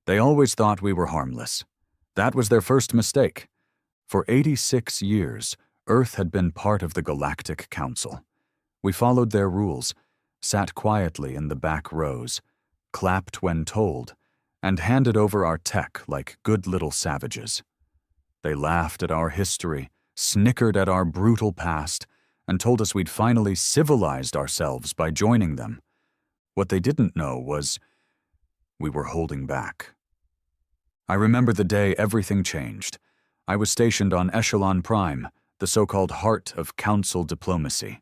They always thought we were harmless. That was their first mistake. For 86 years, Earth had been part of the Galactic Council. We followed their rules, sat quietly in the back rows, clapped when told, and handed over our tech like good little savages. They laughed at our history, snickered at our brutal past, and told us we'd finally civilized ourselves by joining them. What they didn't know was we were holding back. I remember the day everything changed. I was stationed on Echelon Prime, the so-called heart of Council diplomacy.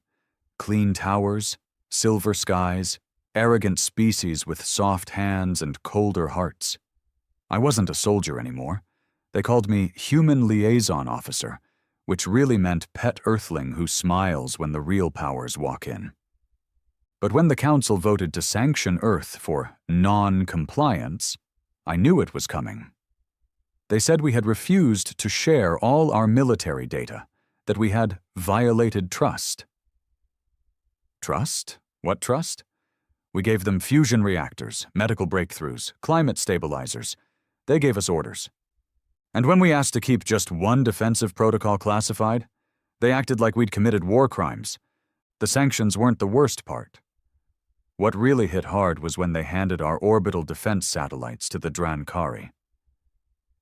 Clean towers, silver skies, arrogant species with soft hands and colder hearts. I wasn't a soldier anymore. They called me Human Liaison Officer, which really meant pet earthling who smiles when the real powers walk in. But when the Council voted to sanction Earth for non-compliance, I knew it was coming. They said we had refused to share all our military data, that we had violated trust. Trust? What trust? We gave them fusion reactors, medical breakthroughs, climate stabilizers. They gave us orders. And when we asked to keep just one defensive protocol classified, they acted like we'd committed war crimes. The sanctions weren't the worst part. What really hit hard was when they handed our orbital defense satellites to the Drankari.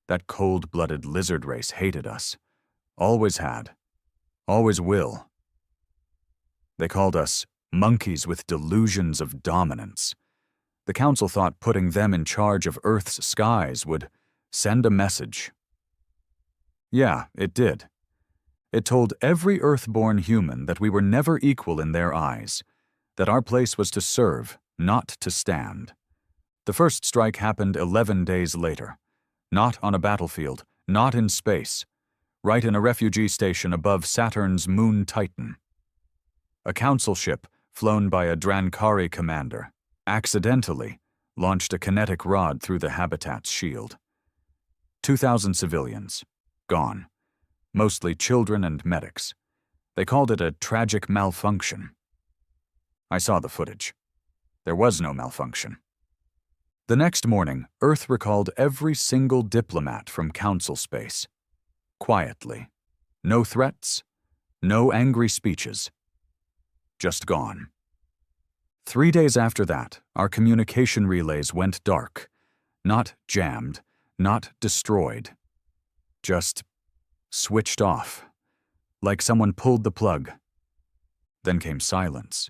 That cold-blooded lizard race hated us. Always had. Always will. They called us monkeys with delusions of dominance. The Council thought putting them in charge of Earth's skies would send a message. Yeah, it did. It told every Earth-born human that we were never equal in their eyes, that our place was to serve, not to stand. The first strike happened 11 days later. Not on a battlefield, not in space, right in a refugee station above Saturn's moon Titan. A Council ship, flown by a Drankari commander, accidentally launched a kinetic rod through the habitat's shield. 2,000 civilians, gone. Mostly children and medics. They called it a tragic malfunction. I saw the footage. There was no malfunction. The next morning, Earth recalled every single diplomat from Council space. Quietly. No threats, no angry speeches. Just gone. 3 days after that, our communication relays went dark. Not jammed, not destroyed. Just switched off. Like someone pulled the plug. Then came silence.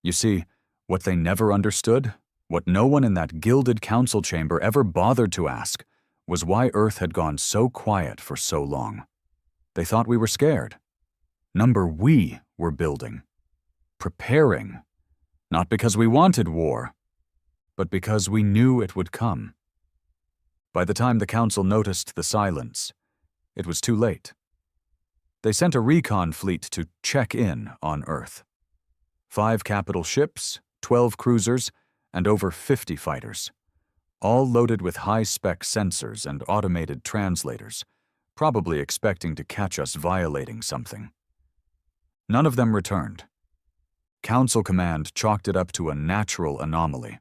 You see, what they never understood, what no one in that gilded council chamber ever bothered to ask, was why Earth had gone so quiet for so long. They thought we were scared. We were building. Preparing. Not because we wanted war, but because we knew it would come. By the time the Council noticed the silence, it was too late. They sent a recon fleet to check in on Earth. 5 capital ships, 12 cruisers, and over 50 fighters, all loaded with high-spec sensors and automated translators, probably expecting to catch us violating something. None of them returned. Council Command chalked it up to a natural anomaly.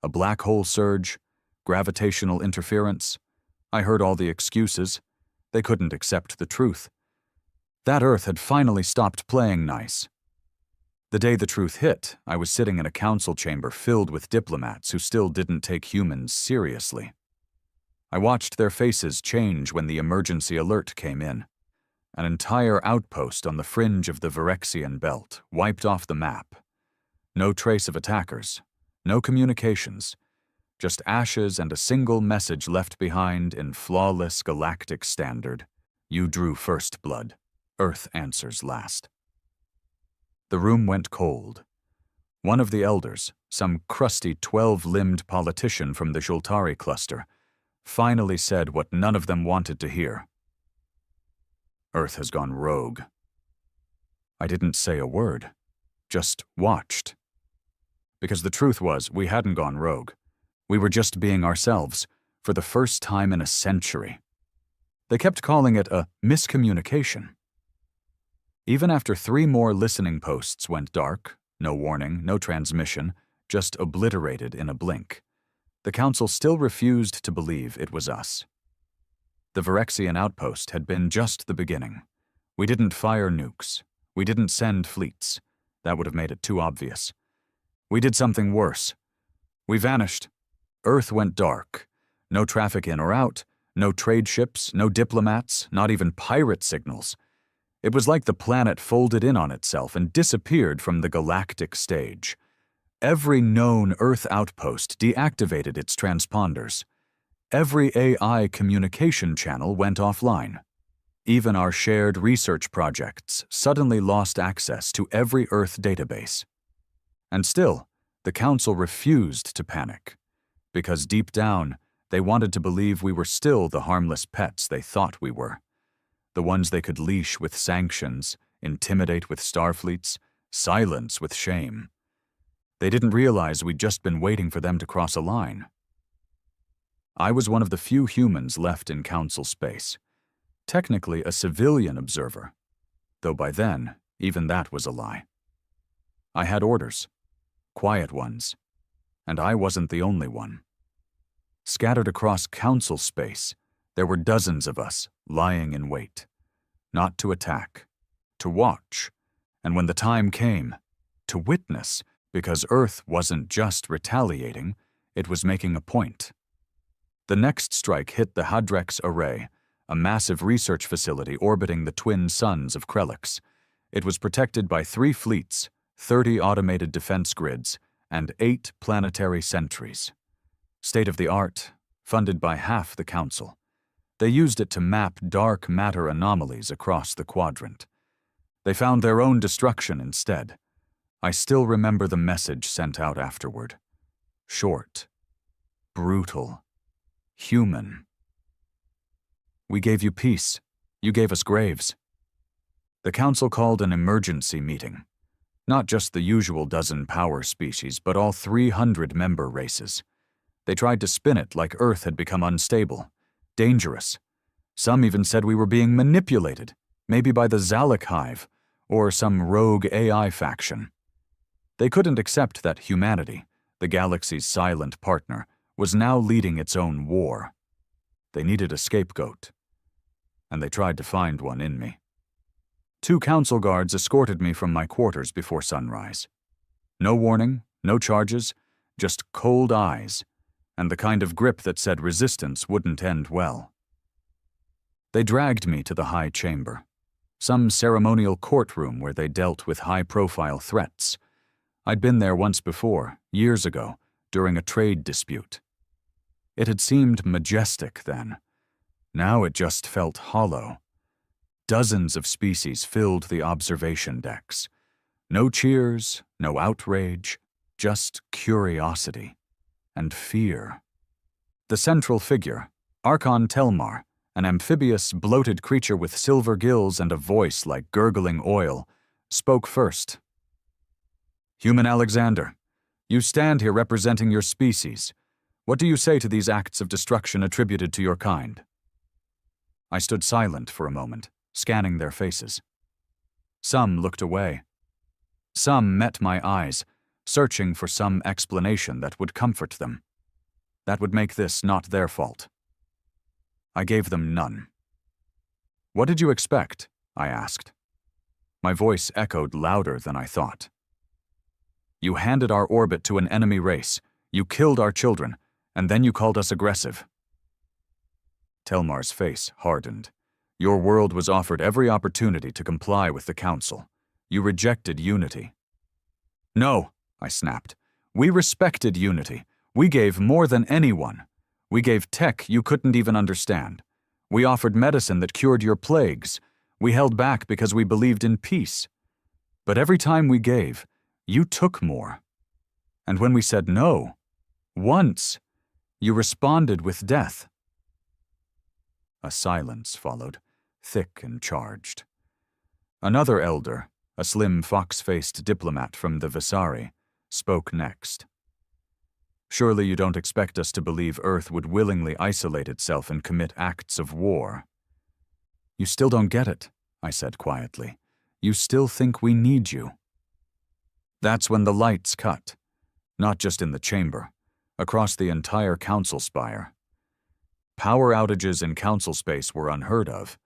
A black hole surge, gravitational interference. I heard all the excuses. They couldn't accept the truth. That Earth had finally stopped playing nice. The day the truth hit, I was sitting in a council chamber filled with diplomats who still didn't take humans seriously. I watched their faces change when the emergency alert came in. An entire outpost on the fringe of the Virexian belt, wiped off the map. No trace of attackers, no communications, just ashes and a single message left behind in flawless galactic standard. You drew first blood. Earth answers last. The room went cold. One of the elders, some crusty 12-limbed politician from the Jultari cluster, finally said what none of them wanted to hear. Earth has gone rogue. I didn't say a word, just watched. Because the truth was, we hadn't gone rogue. We were just being ourselves, for the first time in a century. They kept calling it a miscommunication. Even after 3 more listening posts went dark, no warning, no transmission, just obliterated in a blink, The Council still refused to believe it was us. The Virexian outpost had been just the beginning. We didn't fire nukes. We didn't send fleets. That would have made it too obvious. We did something worse. We vanished. Earth went dark. No traffic in or out, no trade ships, no diplomats, not even pirate signals. It was like the planet folded in on itself and disappeared from the galactic stage. Every known Earth outpost deactivated its transponders. Every AI communication channel went offline. Even our shared research projects suddenly lost access to every Earth database. And still, the Council refused to panic, because deep down, they wanted to believe we were still the harmless pets they thought we were. The ones they could leash with sanctions, intimidate with starfleets, silence with shame. They didn't realize we'd just been waiting for them to cross a line. I was one of the few humans left in Council space. Technically a civilian observer, though by then, even that was a lie. I had orders, quiet ones, and I wasn't the only one. Scattered across Council space, there were dozens of us lying in wait, not to attack, to watch, and when the time came, to witness, because Earth wasn't just retaliating, it was making a point. The next strike hit the Hadrex Array, a massive research facility orbiting the twin suns of Krelix. It was protected by 3 fleets, 30 automated defense grids, and 8 planetary sentries. State-of-the-art, funded by half the Council. They used it to map dark matter anomalies across the quadrant. They found their own destruction instead. I still remember the message sent out afterward. Short, brutal, human. We gave you peace. You gave us graves. The Council called an emergency meeting. Not just the usual dozen power species, but all 300 member races. They tried to spin it like Earth had become unstable, dangerous. Some even said we were being manipulated, maybe by the Zalek Hive, or some rogue AI faction. They couldn't accept that humanity, the galaxy's silent partner, was now leading its own war. They needed a scapegoat, and they tried to find one in me. 2 Council guards escorted me from my quarters before sunrise. No warning, no charges, just cold eyes, and the kind of grip that said resistance wouldn't end well. They dragged me to the high chamber, some ceremonial courtroom where they dealt with high-profile threats. I'd been there once before, years ago, during a trade dispute. It had seemed majestic then. Now it just felt hollow. Dozens of species filled the observation decks. No cheers, no outrage, just curiosity and fear. The central figure, Archon Telmar, an amphibious, bloated creature with silver gills and a voice like gurgling oil, spoke first. Human Alexander, you stand here representing your species. What do you say to these acts of destruction attributed to your kind? I stood silent for a moment, scanning their faces. Some looked away. Some met my eyes, searching for some explanation that would comfort them. That would make this not their fault. I gave them none. What did you expect? I asked. My voice echoed louder than I thought. You handed our orbit to an enemy race. You killed our children, and then you called us aggressive. Telmar's face hardened. Your world was offered every opportunity to comply with the Council. You rejected unity. No, I snapped. We respected unity. We gave more than anyone. We gave tech you couldn't even understand. We offered medicine that cured your plagues. We held back because we believed in peace. But every time we gave, you took more. And when we said no, once, you responded with death. A silence followed, thick and charged. Another elder, a slim fox-faced diplomat from the Visari, spoke next. Surely you don't expect us to believe Earth would willingly isolate itself and commit acts of war. You still don't get it, I said quietly. You still think we need you. That's when the lights cut, not just in the chamber, across the entire council spire. Power outages in council space were unheard of.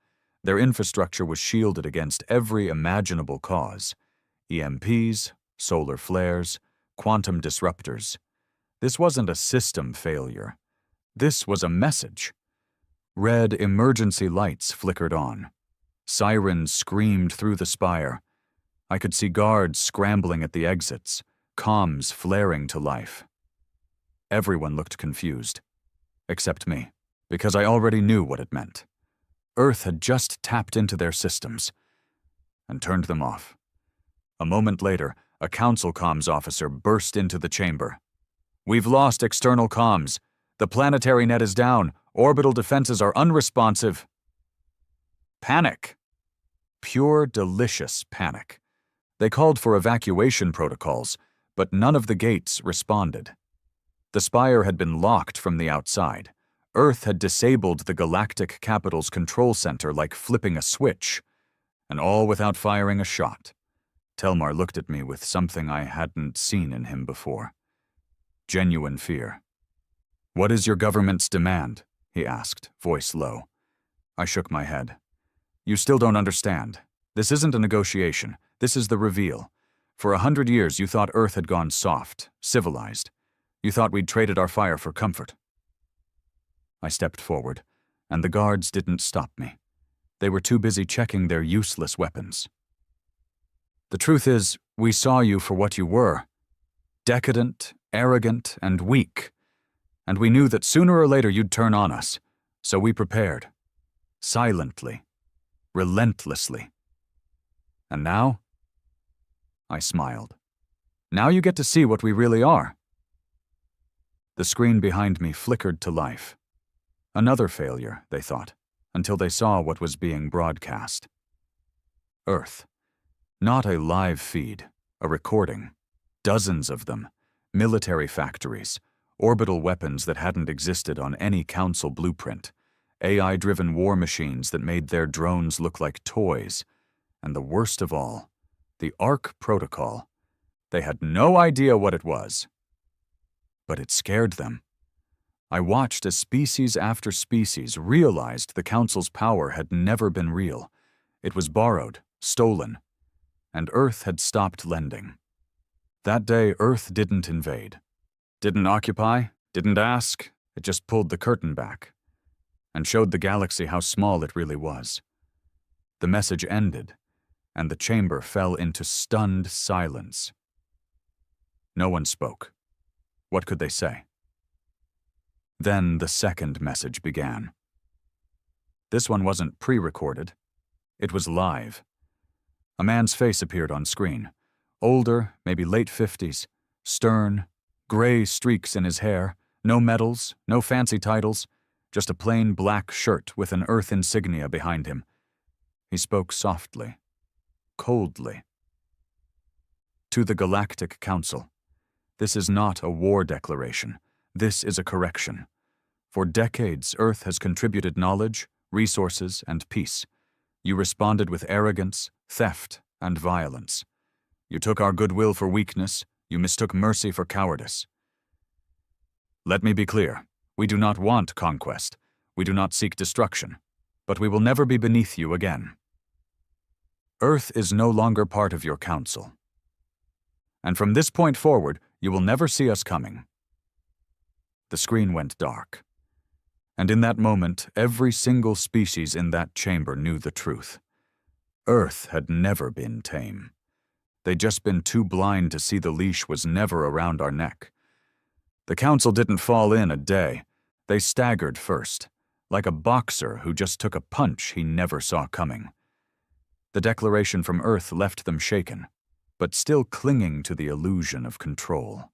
Their infrastructure was shielded against every imaginable cause: EMPs, solar flares, quantum disruptors. This wasn't a system failure. This was a message. Red emergency lights flickered on. Sirens screamed through the spire. I could see guards scrambling at the exits, comms flaring to life. Everyone looked confused, except me, because I already knew what it meant. Earth had just tapped into their systems and turned them off. A moment later, a council comms officer burst into the chamber. "We've lost external comms. The planetary net is down. Orbital defenses are unresponsive." Panic. Pure, delicious panic. They called for evacuation protocols, but none of the gates responded. The spire had been locked from the outside. Earth had disabled the galactic capital's control center like flipping a switch, and all without firing a shot. Telmar looked at me with something I hadn't seen in him before. Genuine fear. "What is your government's demand?" he asked, voice low. I shook my head. "You still don't understand. This isn't a negotiation. This is the reveal. For 100 years, you thought Earth had gone soft, civilized. You thought we'd traded our fire for comfort." I stepped forward, and the guards didn't stop me. They were too busy checking their useless weapons. "The truth is, we saw you for what you were. Decadent, arrogant, and weak. And we knew that sooner or later you'd turn on us, so we prepared. Silently. Relentlessly. And now?" I smiled. "Now you get to see what we really are." The screen behind me flickered to life. Another failure, they thought, until they saw what was being broadcast. Earth. Not a live feed, a recording. Dozens of them. Military factories. Orbital weapons that hadn't existed on any council blueprint. AI-driven war machines that made their drones look like toys. And the worst of all, the ARC protocol. They had no idea what it was. But it scared them. I watched as species after species realized the Council's power had never been real. It was borrowed, stolen, and Earth had stopped lending. That day, Earth didn't invade. Didn't occupy, didn't ask, it just pulled the curtain back and showed the galaxy how small it really was. The message ended, and the chamber fell into stunned silence. No one spoke. What could they say? Then the second message began. This one wasn't pre-recorded. It was live. A man's face appeared on screen. Older, maybe late 50s, stern, gray streaks in his hair, no medals, no fancy titles, just a plain black shirt with an Earth insignia behind him. He spoke softly, coldly. "To the Galactic Council. This is not a war declaration. This is a correction. For decades, Earth has contributed knowledge, resources, and peace. You responded with arrogance, theft, and violence. You took our goodwill for weakness. You mistook mercy for cowardice. Let me be clear. We do not want conquest. We do not seek destruction. But we will never be beneath you again. Earth is no longer part of your council. And from this point forward, you will never see us coming." The screen went dark. And in that moment, every single species in that chamber knew the truth. Earth had never been tame. They'd just been too blind to see the leash was never around our neck. The council didn't fall in a day. They staggered first, like a boxer who just took a punch he never saw coming. The declaration from Earth left them shaken, but still clinging to the illusion of control.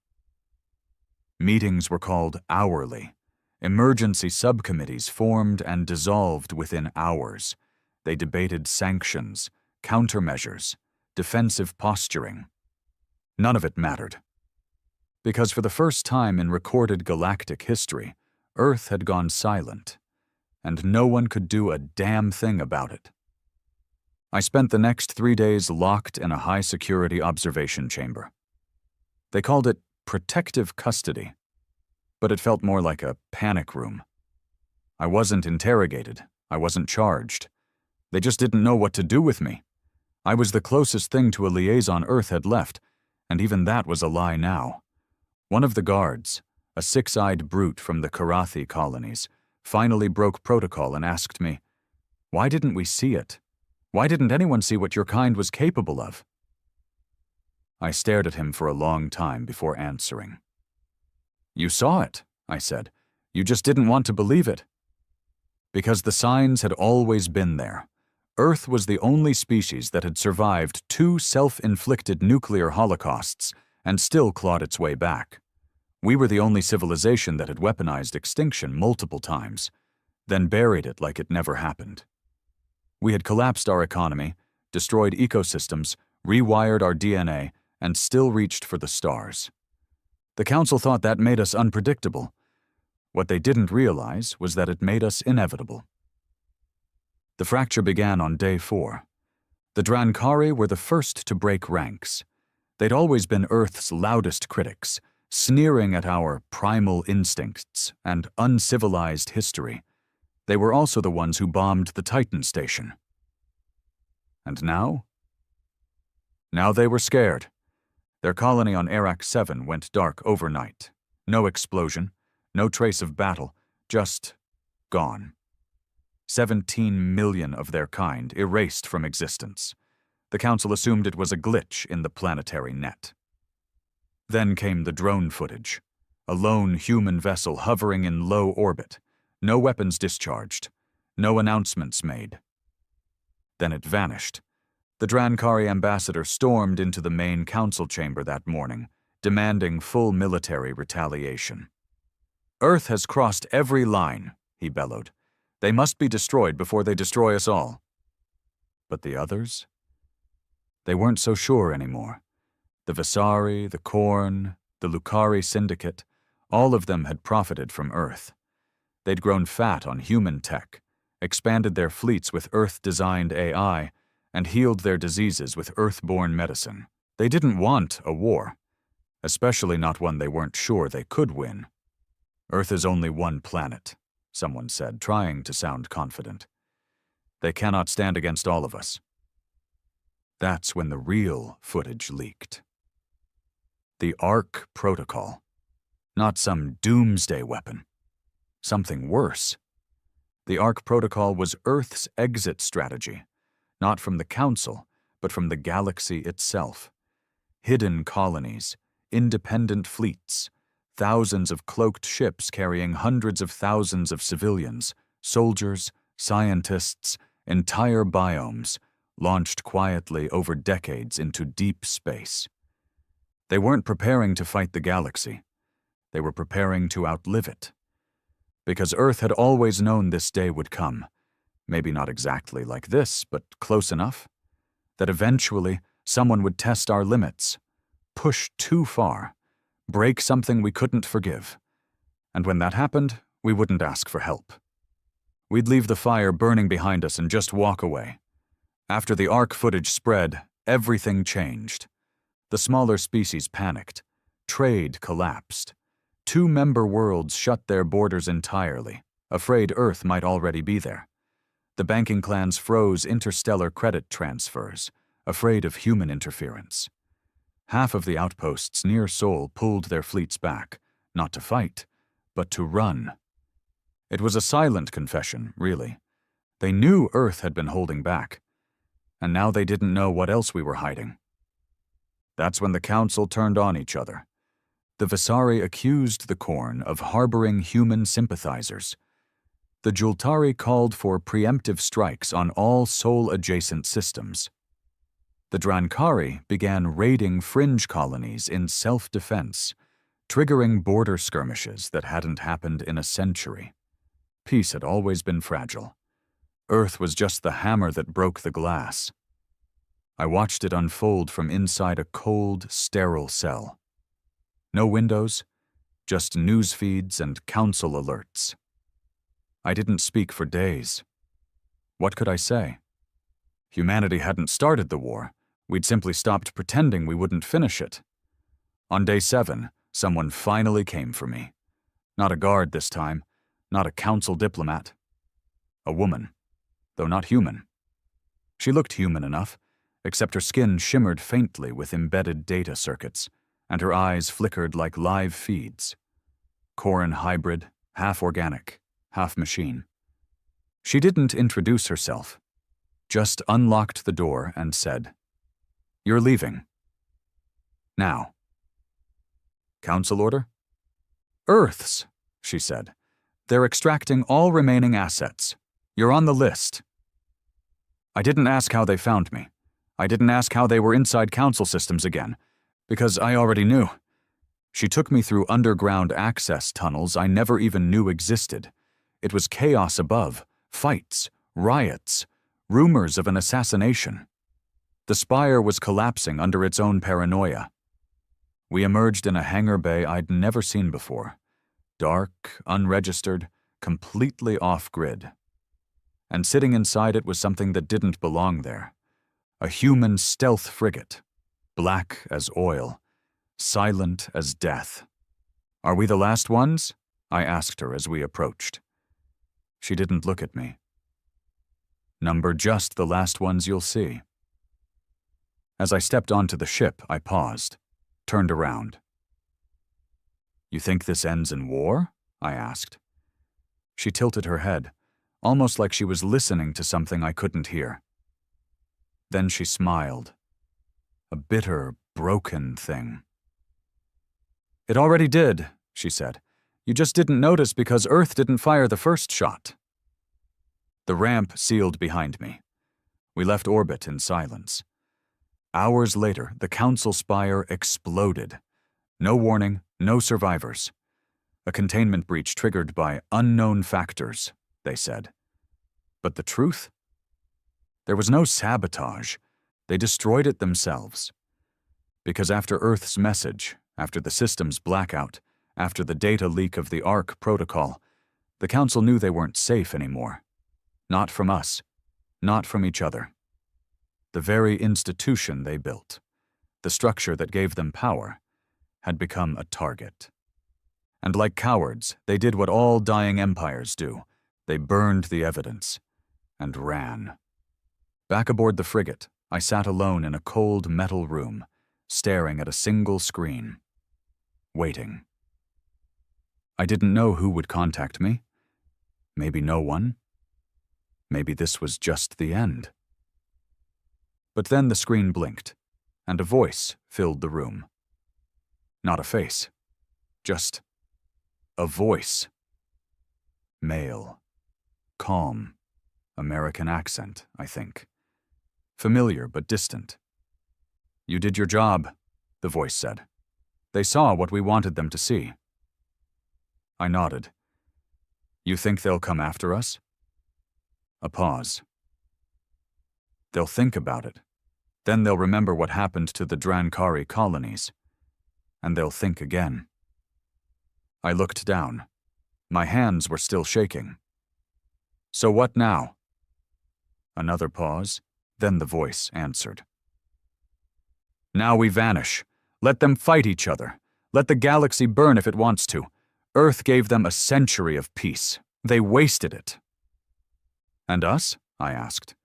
Meetings were called hourly. Emergency subcommittees formed and dissolved within hours. They debated sanctions, countermeasures, defensive posturing. None of it mattered. Because for the first time in recorded galactic history, Earth had gone silent, and no one could do a damn thing about it. I spent the next 3 days locked in a high-security observation chamber. They called it protective custody. but it felt more like a panic room. I wasn't interrogated. I wasn't charged. They just didn't know what to do with me. I was the closest thing to a liaison Earth had left, and even that was a lie now. One of the guards, a six-eyed brute from the Karathi colonies, finally broke protocol and asked me, "Why didn't we see it? Why didn't anyone see what your kind was capable of?" I stared at him for a long time before answering. "You saw it," I said. "You just didn't want to believe it." Because the signs had always been there. Earth was the only species that had survived 2 self-inflicted nuclear holocausts and still clawed its way back. We were the only civilization that had weaponized extinction multiple times, then buried it like it never happened. We had collapsed our economy, destroyed ecosystems, rewired our DNA, and still reached for the stars. The Council thought that made us unpredictable. What they didn't realize was that it made us inevitable. The fracture began on day 4. The Drankari were the first to break ranks. They'd always been Earth's loudest critics, sneering at our primal instincts and uncivilized history. They were also the ones who bombed the Titan station. And now? Now they were scared. Their colony on Arak 7 went dark overnight. No explosion, no trace of battle, just gone. 17 million of their kind erased from existence. The Council assumed it was a glitch in the planetary net. Then came the drone footage. A lone human vessel hovering in low orbit. No weapons discharged. No announcements made. Then it vanished. The Drankari ambassador stormed into the main council chamber that morning, demanding full military retaliation. "Earth has crossed every line," he bellowed. "They must be destroyed before they destroy us all." But the others? They weren't so sure anymore. The Visari, the Korn, the Lukari Syndicate, all of them had profited from Earth. They'd grown fat on human tech, expanded their fleets with Earth-designed AI, and healed their diseases with Earth-born medicine. They didn't want a war, especially not one they weren't sure they could win. "Earth is only one planet," someone said, trying to sound confident. "They cannot stand against all of us." That's when the real footage leaked. The Ark Protocol. Not some doomsday weapon. Something worse. The Ark Protocol was Earth's exit strategy, not from the Council, but from the galaxy itself. Hidden colonies, independent fleets, thousands of cloaked ships carrying hundreds of thousands of civilians, soldiers, scientists, entire biomes, launched quietly over decades into deep space. They weren't preparing to fight the galaxy. They were preparing to outlive it. Because Earth had always known this day would come, maybe not exactly like this, but close enough, that eventually someone would test our limits, push too far, break something we couldn't forgive. And when that happened, we wouldn't ask for help. We'd leave the fire burning behind us and just walk away. After the Ark footage spread, everything changed. The smaller species panicked. Trade collapsed. 2 member worlds shut their borders entirely, afraid Earth might already be there. The banking clans froze interstellar credit transfers, afraid of human interference. Half of the outposts near Sol pulled their fleets back, not to fight, but to run. It was a silent confession, really. They knew Earth had been holding back, and now they didn't know what else we were hiding. That's when the Council turned on each other. The Visari accused the Korn of harboring human sympathizers. The Jultari called for preemptive strikes on all Sol-adjacent systems. The Drankari began raiding fringe colonies in self-defense, triggering border skirmishes that hadn't happened in a century. Peace had always been fragile. Earth was just the hammer that broke the glass. I watched it unfold from inside a cold, sterile cell. No windows, just news feeds and council alerts. I didn't speak for days. What could I say? Humanity hadn't started the war. We'd simply stopped pretending we wouldn't finish it. On day 7, someone finally came for me. Not a guard this time, not a council diplomat. A woman, though not human. She looked human enough, except her skin shimmered faintly with embedded data circuits, and her eyes flickered like live feeds. Corin hybrid, half organic, half machine. She didn't introduce herself, just unlocked the door and said, "You're leaving. Now." "Council order?" "Earth's," she said. "They're extracting all remaining assets. You're on the list." I didn't ask how they found me. I didn't ask how they were inside council systems again, because I already knew. She took me through underground access tunnels I never even knew existed. It was chaos above, fights, riots, rumors of an assassination. The spire was collapsing under its own paranoia. We emerged in a hangar bay I'd never seen before. Dark, unregistered, completely off-grid. And sitting inside it was something that didn't belong there. A human stealth frigate, black as oil, silent as death. "Are we the last ones?" I asked her as we approached. She didn't look at me. "Number just the last ones you'll see." As I stepped onto the ship, I paused, turned around. "You think this ends in war?" I asked. She tilted her head, almost like she was listening to something I couldn't hear. Then she smiled. A bitter, broken thing. "It already did," she said. "You just didn't notice because Earth didn't fire the first shot." The ramp sealed behind me. We left orbit in silence. Hours later, the council spire exploded. No warning, no survivors. A containment breach triggered by unknown factors, they said. But the truth? There was no sabotage. They destroyed it themselves. Because after Earth's message, after the system's blackout, after the data leak of the ARC protocol, the Council knew they weren't safe anymore. Not from us, not from each other. The very institution they built, the structure that gave them power, had become a target. And like cowards, they did what all dying empires do. They burned the evidence and ran. Back aboard the frigate, I sat alone in a cold metal room, staring at a single screen, waiting. I didn't know who would contact me. Maybe no one. Maybe this was just the end. But then the screen blinked, and a voice filled the room. Not a face, just a voice. Male. Calm. American accent, I think. Familiar but distant. "You did your job," the voice said. "They saw what we wanted them to see." I nodded. "You think they'll come after us?" A pause. "They'll think about it. Then they'll remember what happened to the Drankari colonies. And they'll think again." I looked down. My hands were still shaking. "So what now?" Another pause, then the voice answered. "Now we vanish. Let them fight each other. Let the galaxy burn if it wants to. Earth gave them a century of peace. They wasted it." "And us?" I asked.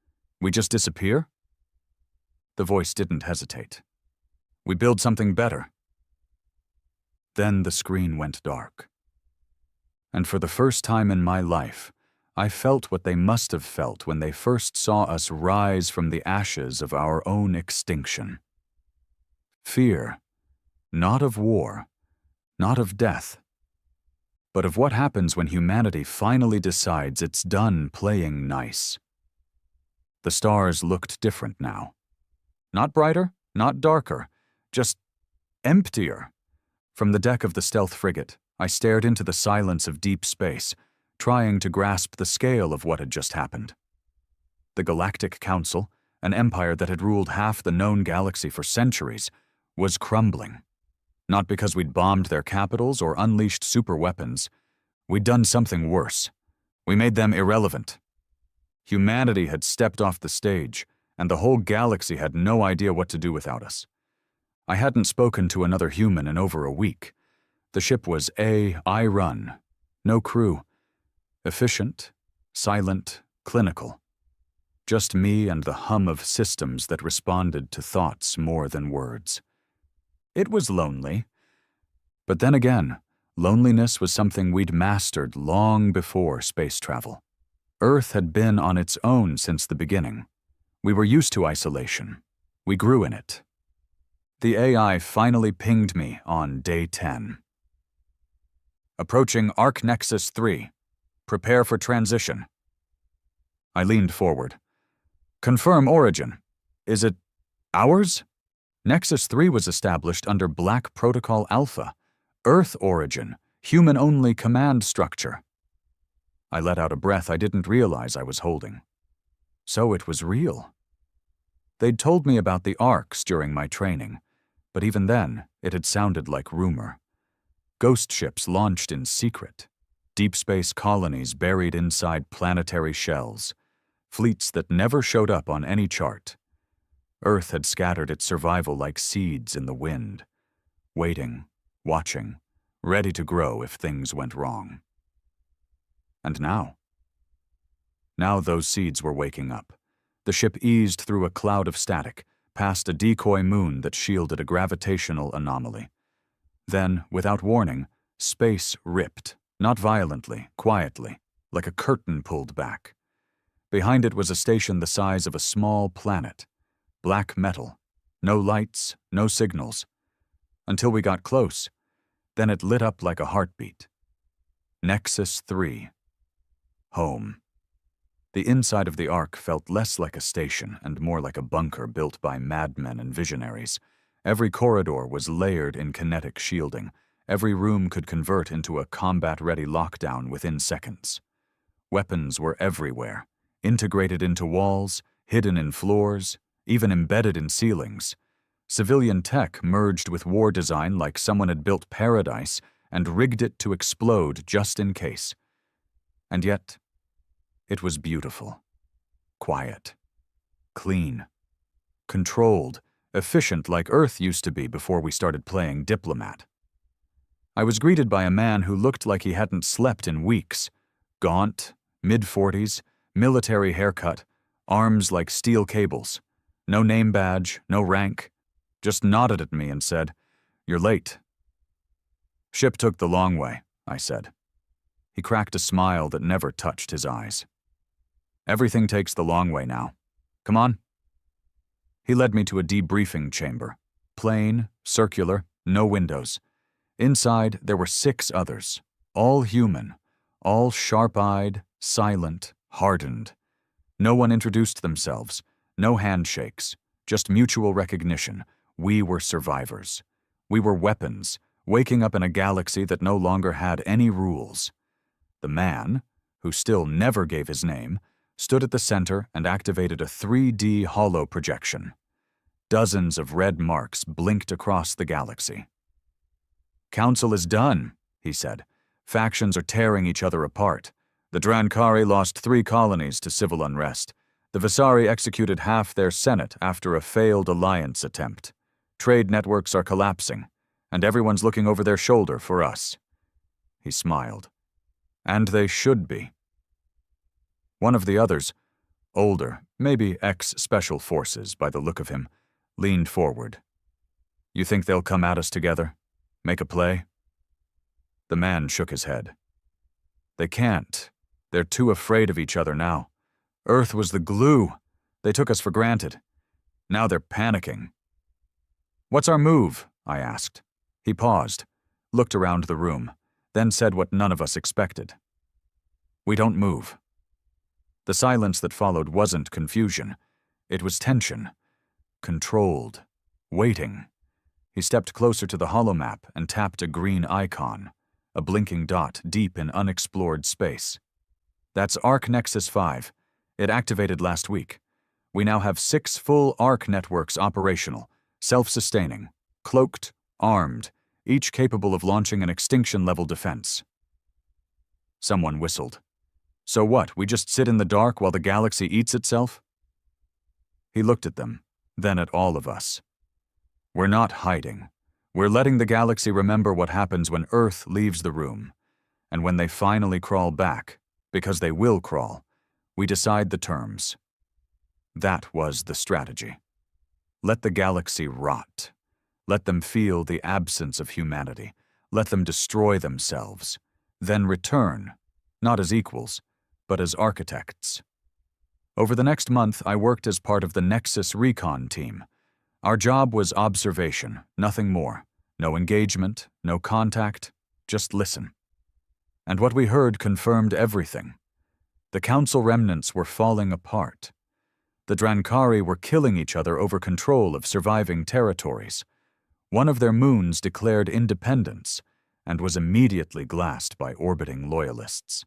"We just disappear?" The voice didn't hesitate. "We build something better." Then the screen went dark. And for the first time in my life, I felt what they must have felt when they first saw us rise from the ashes of our own extinction. Fear, not of war, not of death, but of what happens when humanity finally decides it's done playing nice. The stars looked different now. Not brighter, not darker, just emptier. From the deck of the stealth frigate, I stared into the silence of deep space, trying to grasp the scale of what had just happened. The Galactic Council, an empire that had ruled half the known galaxy for centuries, was crumbling. Not because we'd bombed their capitals or unleashed superweapons. We'd done something worse. We made them irrelevant. Humanity had stepped off the stage, and the whole galaxy had no idea what to do without us. I hadn't spoken to another human in over a week. The ship was AI run, no crew, efficient, silent, clinical. Just me and the hum of systems that responded to thoughts more than words. It was lonely. But then again, loneliness was something we'd mastered long before space travel. Earth had been on its own since the beginning. We were used to isolation. We grew in it. The AI finally pinged me on day 10. Approaching Arc Nexus 3. Prepare for transition. I leaned forward. Confirm origin. Is it ours? Nexus 3 was established under Black Protocol Alpha. Earth origin, human-only command structure. I let out a breath I didn't realize I was holding. So it was real. They'd told me about the arcs during my training, but even then, it had sounded like rumor. Ghost ships launched in secret, deep space colonies buried inside planetary shells, fleets that never showed up on any chart. Earth had scattered its survival like seeds in the wind, waiting, watching, ready to grow if things went wrong. And now? Now those seeds were waking up. The ship eased through a cloud of static, past a decoy moon that shielded a gravitational anomaly. Then, without warning, space ripped, not violently, quietly, like a curtain pulled back. Behind it was a station the size of a small planet. Black metal. No lights, no signals. Until we got close. Then it lit up like a heartbeat. Nexus 3. Home. The inside of the Ark felt less like a station and more like a bunker built by madmen and visionaries. Every corridor was layered in kinetic shielding. Every room could convert into a combat-ready lockdown within seconds. Weapons were everywhere, integrated into walls, hidden in floors, even embedded in ceilings. Civilian tech merged with war design like someone had built paradise and rigged it to explode just in case. And yet, it was beautiful, quiet, clean, controlled, efficient like Earth used to be before we started playing diplomat. I was greeted by a man who looked like he hadn't slept in weeks. Gaunt, mid-40s, military haircut, arms like steel cables. No name badge, no rank. Just nodded at me and said, "You're late." "Ship took the long way," I said. He cracked a smile that never touched his eyes. "Everything takes the long way now. Come on." He led me to a debriefing chamber. Plain, circular, no windows. Inside, there were 6 others, all human, all sharp-eyed, silent, hardened. No one introduced themselves, no handshakes, just mutual recognition. We were survivors. We were weapons, waking up in a galaxy that no longer had any rules. The man, who still never gave his name, stood at the center and activated a 3D holo projection. Dozens of red marks blinked across the galaxy. "Council is done," he said. "Factions are tearing each other apart. The Drankari lost 3 colonies to civil unrest. The Visari executed half their senate after a failed alliance attempt. Trade networks are collapsing, and everyone's looking over their shoulder for us." He smiled. "And they should be." One of the others, older, maybe ex-special forces by the look of him, leaned forward. "You think they'll come at us together? Make a play?" The man shook his head. "They can't. They're too afraid of each other now. Earth was the glue. They took us for granted. Now they're panicking." "What's our move?" I asked. He paused, looked around the room, then said what none of us expected. "We don't move." The silence that followed wasn't confusion. It was tension. Controlled. Waiting. He stepped closer to the holomap and tapped a green icon, a blinking dot deep in unexplored space. "That's Arc Nexus 5. It activated last week. We now have 6 full Arc networks operational, self-sustaining, cloaked, armed, each capable of launching an extinction-level defense." Someone whistled. "So what, we just sit in the dark while the galaxy eats itself?" He looked at them, then at all of us. "We're not hiding. We're letting the galaxy remember what happens when Earth leaves the room, and when they finally crawl back, because they will crawl, we decide the terms. That was the strategy. Let the galaxy rot. Let them feel the absence of humanity. Let them destroy themselves. Then return, not as equals, but as architects. Over the next month, I worked as part of the Nexus Recon team. Our job was observation, nothing more. No engagement, no contact, just listen. And what we heard confirmed everything. The Council remnants were falling apart. The Drankari were killing each other over control of surviving territories. One of their moons declared independence and was immediately glassed by orbiting loyalists.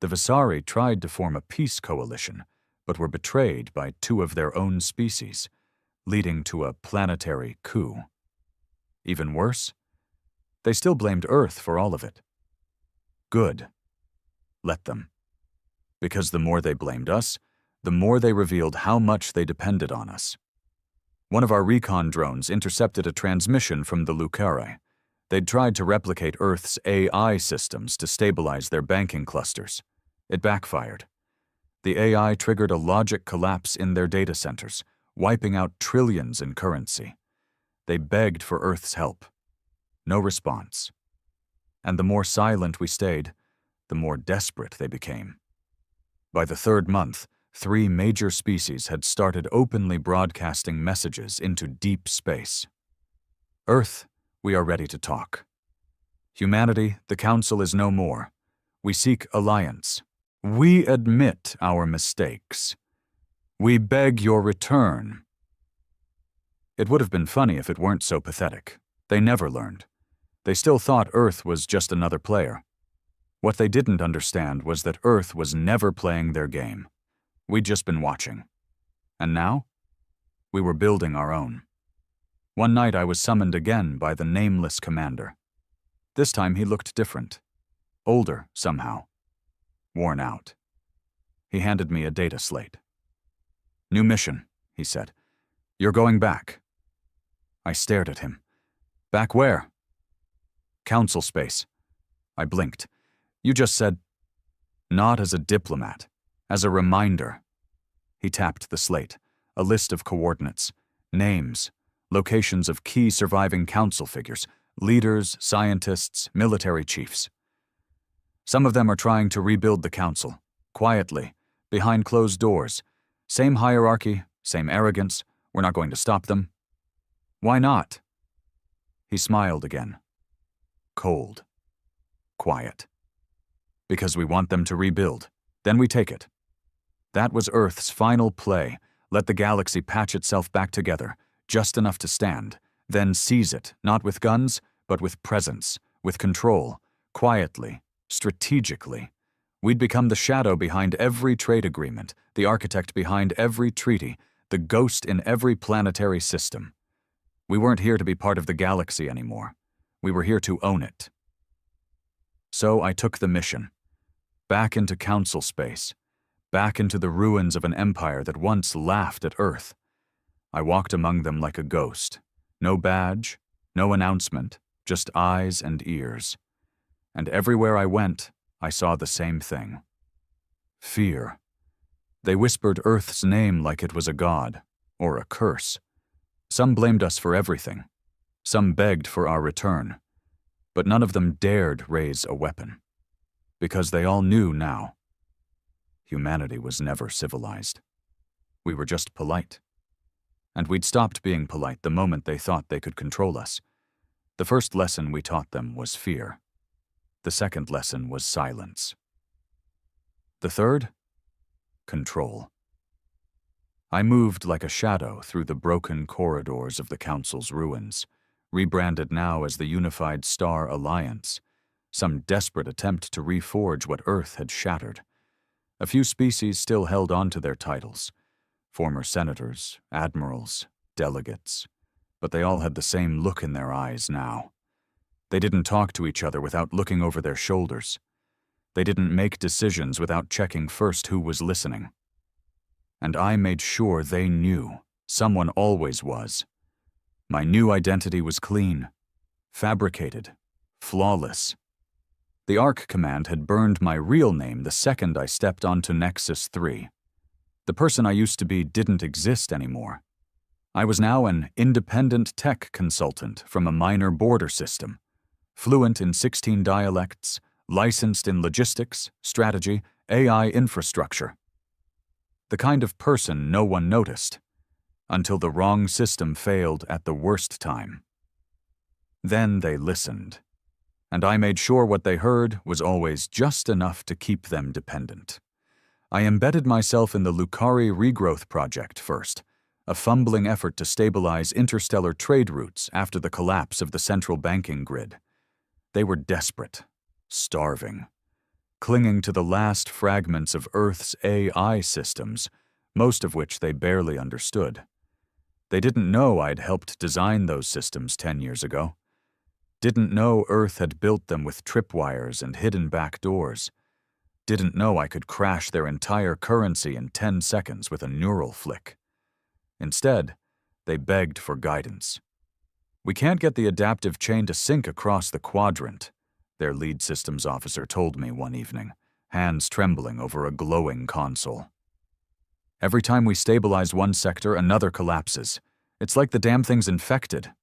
The Visari tried to form a peace coalition, but were betrayed by two of their own species, leading to a planetary coup. Even worse, they still blamed Earth for all of it. Good. Let them. Because the more they blamed us, the more they revealed how much they depended on us. One of our recon drones intercepted a transmission from the Lucari. They'd tried to replicate Earth's AI systems to stabilize their banking clusters. It backfired. The AI triggered a logic collapse in their data centers, wiping out trillions in currency. They begged for Earth's help. No response. And the more silent we stayed, the more desperate they became. By the third month, 3 major species had started openly broadcasting messages into deep space. Earth, we are ready to talk. Humanity, the Council is no more. We seek alliance. We admit our mistakes. We beg your return. It would have been funny if it weren't so pathetic. They never learned. They still thought Earth was just another player. What they didn't understand was that Earth was never playing their game. We'd just been watching. And now? We were building our own. One night I was summoned again by the nameless commander. This time he looked different. Older, somehow. Worn out. He handed me a data slate. New mission, he said. You're going back. I stared at him. Back where? Council space. I blinked. You just said, not as a diplomat, as a reminder. He tapped the slate, a list of coordinates, names, locations of key surviving council figures, leaders, scientists, military chiefs. Some of them are trying to rebuild the council, quietly, behind closed doors. Same hierarchy, same arrogance. We're not going to stop them. Why not? He smiled again. Cold. Quiet. Because we want them to rebuild. Then we take it. That was Earth's final play. Let the galaxy patch itself back together, just enough to stand. Then seize it, not with guns, but with presence, with control, quietly, strategically. We'd become the shadow behind every trade agreement, the architect behind every treaty, the ghost in every planetary system. We weren't here to be part of the galaxy anymore. We were here to own it. So I took the mission. Back into council space. Back into the ruins of an empire that once laughed at Earth. I walked among them like a ghost. No badge, no announcement, just eyes and ears. And everywhere I went, I saw the same thing. Fear. They whispered Earth's name like it was a god, or a curse. Some blamed us for everything. Some begged for our return. But none of them dared raise a weapon. Because they all knew now. Humanity was never civilized. We were just polite. And we'd stopped being polite the moment they thought they could control us. The first lesson we taught them was fear. The second lesson was silence. The third? Control. I moved like a shadow through the broken corridors of the Council's ruins, rebranded now as the Unified Star Alliance, some desperate attempt to reforge what Earth had shattered. A few species still held on to their titles, former senators, admirals, delegates, but they all had the same look in their eyes now. They didn't talk to each other without looking over their shoulders. They didn't make decisions without checking first who was listening. And I made sure they knew. Someone always was. My new identity was clean, fabricated, flawless. The ARC command had burned my real name the second I stepped onto Nexus 3. The person I used to be didn't exist anymore. I was now an independent tech consultant from a minor border system, fluent in 16 dialects, licensed in logistics, strategy, AI infrastructure. The kind of person no one noticed, until the wrong system failed at the worst time. Then they listened, and I made sure what they heard was always just enough to keep them dependent. I embedded myself in the Lucari Regrowth Project first, a fumbling effort to stabilize interstellar trade routes after the collapse of the central banking grid. They were desperate, starving, clinging to the last fragments of Earth's AI systems, most of which they barely understood. They didn't know I'd helped design those systems 10 years ago. Didn't know Earth had built them with tripwires and hidden back doors. Didn't know I could crash their entire currency in 10 seconds with a neural flick. Instead, they begged for guidance. "We can't get the adaptive chain to sync across the quadrant," their lead systems officer told me one evening, hands trembling over a glowing console. "Every time we stabilize one sector, another collapses. It's like the damn thing's infected."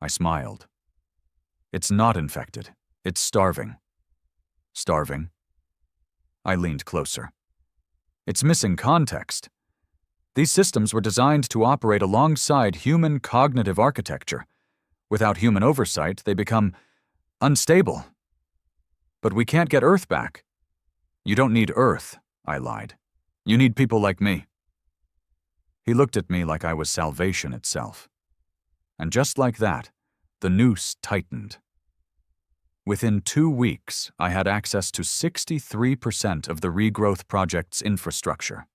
I smiled. "It's not infected. It's starving." "Starving?" I leaned closer. "It's missing context. These systems were designed to operate alongside human cognitive architecture. Without human oversight, they become unstable. But we can't get Earth back." "You don't need Earth," I lied. "You need people like me." He looked at me like I was salvation itself. And just like that, the noose tightened. Within 2 weeks, I had access to 63% of the Regrowth Project's infrastructure.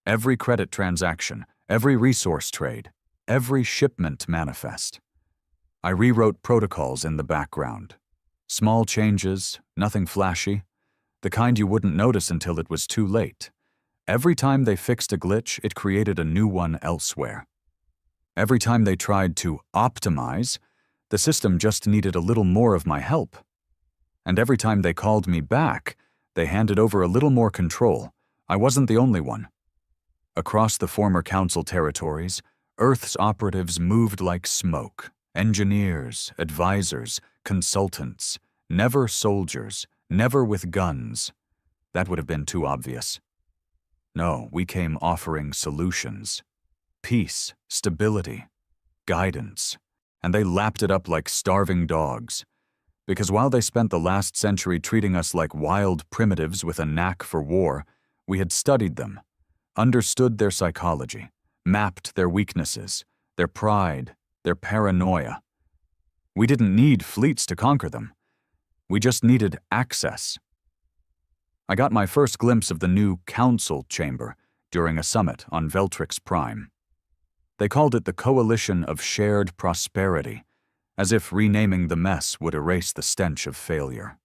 Every credit transaction, every resource trade, every shipment manifest. I rewrote protocols in the background. Small changes, nothing flashy, the kind you wouldn't notice until it was too late. Every time they fixed a glitch, it created a new one elsewhere. Every time they tried to optimize, the system just needed a little more of my help. And every time they called me back, they handed over a little more control. I wasn't the only one. Across the former council territories, Earth's operatives moved like smoke. Engineers, advisors, consultants, never soldiers, never with guns. That would have been too obvious. No, we came offering solutions. Peace, stability, guidance. And they lapped it up like starving dogs. Because while they spent the last century treating us like wild primitives with a knack for war, we had studied them, understood their psychology, mapped their weaknesses, their pride, their paranoia. We didn't need fleets to conquer them. We just needed access. I got my first glimpse of the new council chamber during a summit on Veltrix Prime. They called it the Coalition of Shared Prosperity, as if renaming the mess would erase the stench of failure.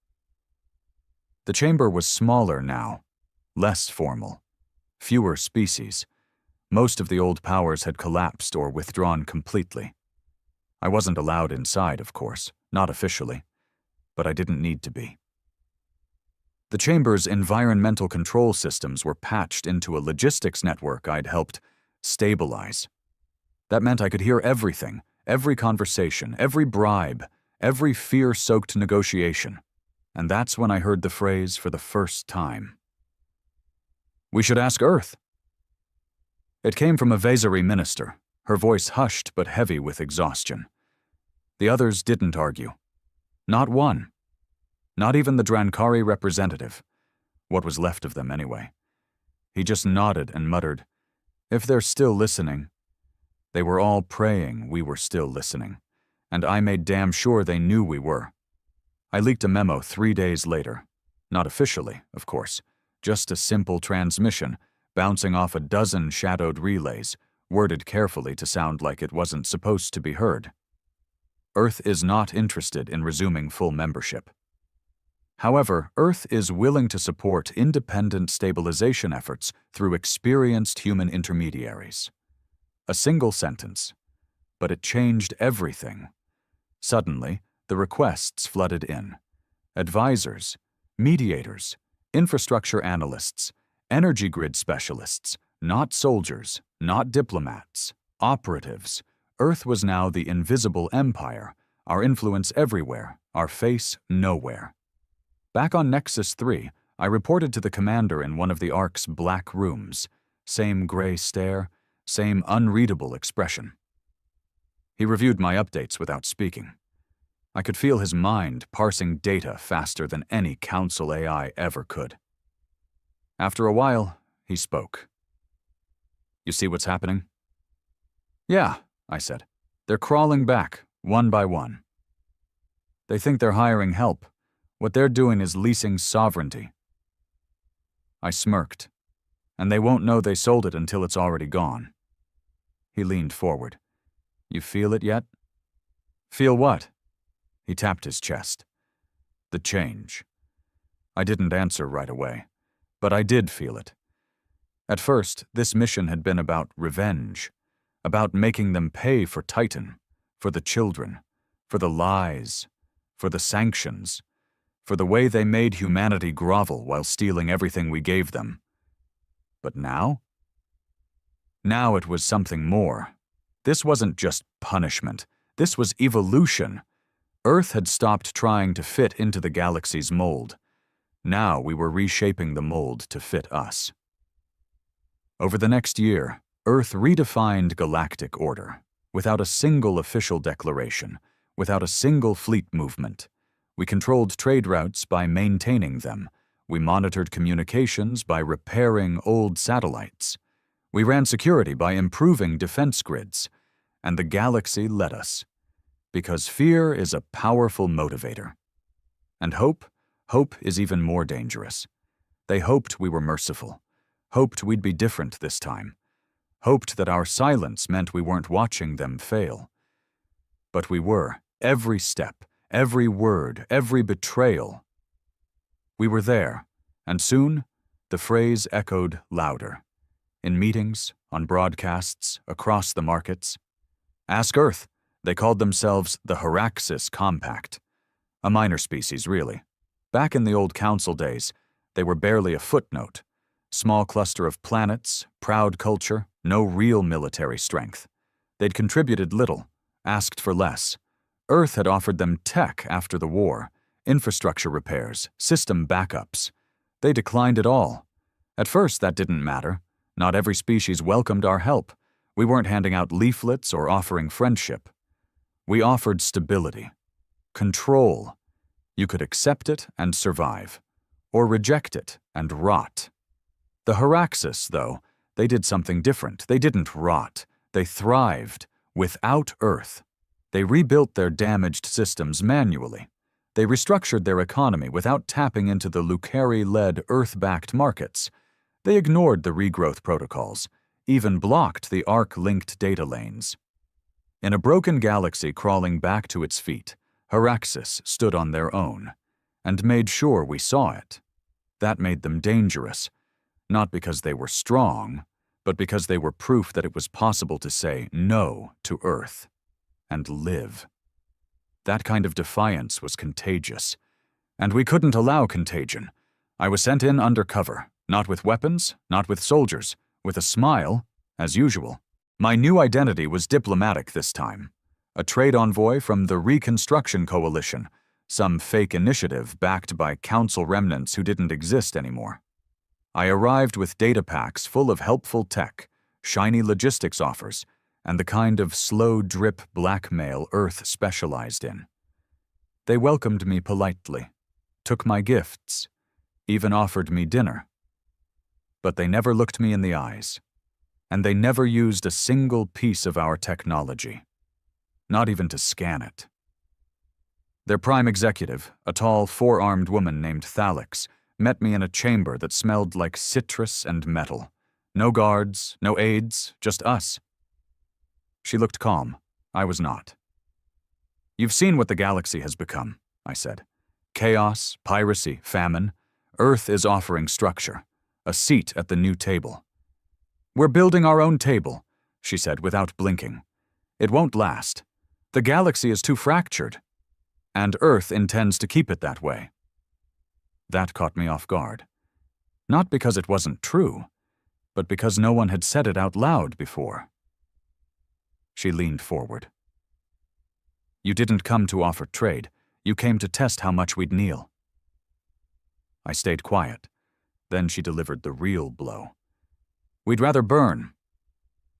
The chamber was smaller now, less formal, fewer species. Most of the old powers had collapsed or withdrawn completely. I wasn't allowed inside, of course, not officially, but I didn't need to be. The chamber's environmental control systems were patched into a logistics network I'd helped stabilize. That meant I could hear everything, every conversation, every bribe, every fear-soaked negotiation. And that's when I heard the phrase for the first time. "We should ask Earth." It came from a Vezari minister, her voice hushed but heavy with exhaustion. The others didn't argue. Not one. Not even the Drankari representative. What was left of them, anyway. He just nodded and muttered, "If they're still listening." They were all praying we were still listening, and I made damn sure they knew we were. I leaked a memo 3 days later. Not officially, of course, just a simple transmission, bouncing off a dozen shadowed relays, worded carefully to sound like it wasn't supposed to be heard. Earth is not interested in resuming full membership. However, Earth is willing to support independent stabilization efforts through experienced human intermediaries. A single sentence. but it changed everything. Suddenly, the requests flooded in. Advisors, mediators, infrastructure analysts, energy grid specialists, not soldiers, not diplomats, operatives. Earth was now the invisible empire, our influence everywhere, our face nowhere. Back on Nexus 3, I reported to the commander in one of the Ark's black rooms. Same gray stare, same unreadable expression. He reviewed my updates without speaking. I could feel his mind parsing data faster than any Council AI ever could. After a while, he spoke. "You see what's happening?" "Yeah," I said. "They're crawling back, one by one. They think they're hiring help. What they're doing is leasing sovereignty." I smirked. "And they won't know they sold it until it's already gone." He leaned forward. "You feel it yet?" "Feel what?" He tapped his chest. "The change." I didn't answer right away, but I did feel it. At first, this mission had been about revenge, about making them pay for Titan, for the children, for the lies, for the sanctions, for the way they made humanity grovel while stealing everything we gave them. But now? Now it was something more. This wasn't just punishment. This was evolution. Earth had stopped trying to fit into the galaxy's mold. Now we were reshaping the mold to fit us. Over the next year, Earth redefined galactic order, without a single official declaration, without a single fleet movement. We controlled trade routes by maintaining them. We monitored communications by repairing old satellites. We ran security by improving defense grids. And the galaxy let us. Because fear is a powerful motivator. And hope is even more dangerous. They hoped we were merciful. Hoped we'd be different this time. Hoped that our silence meant we weren't watching them fail. But we were, every step, every word, every betrayal. We were there, and soon the phrase echoed louder. In meetings, on broadcasts, across the markets. Ask Earth. They called themselves the Heraxis Compact. A minor species, really. Back in the old council days, they were barely a footnote. Small cluster of planets, proud culture, no real military strength. They'd contributed little, asked for less. Earth had offered them tech after the war, infrastructure repairs, system backups. They declined it all. At first, that didn't matter. Not every species welcomed our help. We weren't handing out leaflets or offering friendship. We offered stability, control. You could accept it and survive, or reject it and rot. The Heraxis, though, they did something different. They didn't rot. They thrived, without Earth. They rebuilt their damaged systems manually. They restructured their economy without tapping into the Lucari-led Earth-backed markets. They ignored the regrowth protocols, even blocked the Ark-linked data lanes. In a broken galaxy crawling back to its feet, Heraxis stood on their own, and made sure we saw it. That made them dangerous, not because they were strong, but because they were proof that it was possible to say no to Earth, and live. That kind of defiance was contagious, and we couldn't allow contagion. I was sent in undercover, not with weapons, not with soldiers, with a smile, as usual. My new identity was diplomatic this time. A trade envoy from the Reconstruction Coalition, some fake initiative backed by council remnants who didn't exist anymore. I arrived with data packs full of helpful tech, shiny logistics offers, and the kind of slow-drip blackmail Earth specialized in. They welcomed me politely, took my gifts, even offered me dinner. But they never looked me in the eyes, and they never used a single piece of our technology, not even to scan it. Their prime executive, a tall, four-armed woman named Thalix, met me in a chamber that smelled like citrus and metal. No guards, no aides, just us. She looked calm. I was not. "You've seen what the galaxy has become," I said. "Chaos, piracy, famine. Earth is offering structure, a seat at the new table." "We're building our own table," she said without blinking. It won't last. The galaxy is too fractured, and Earth intends to keep it that way. That caught me off guard. Not because it wasn't true, but because no one had said it out loud before. She leaned forward. You didn't come to offer trade. You came to test how much we'd kneel. I stayed quiet. Then she delivered the real blow. We'd rather burn.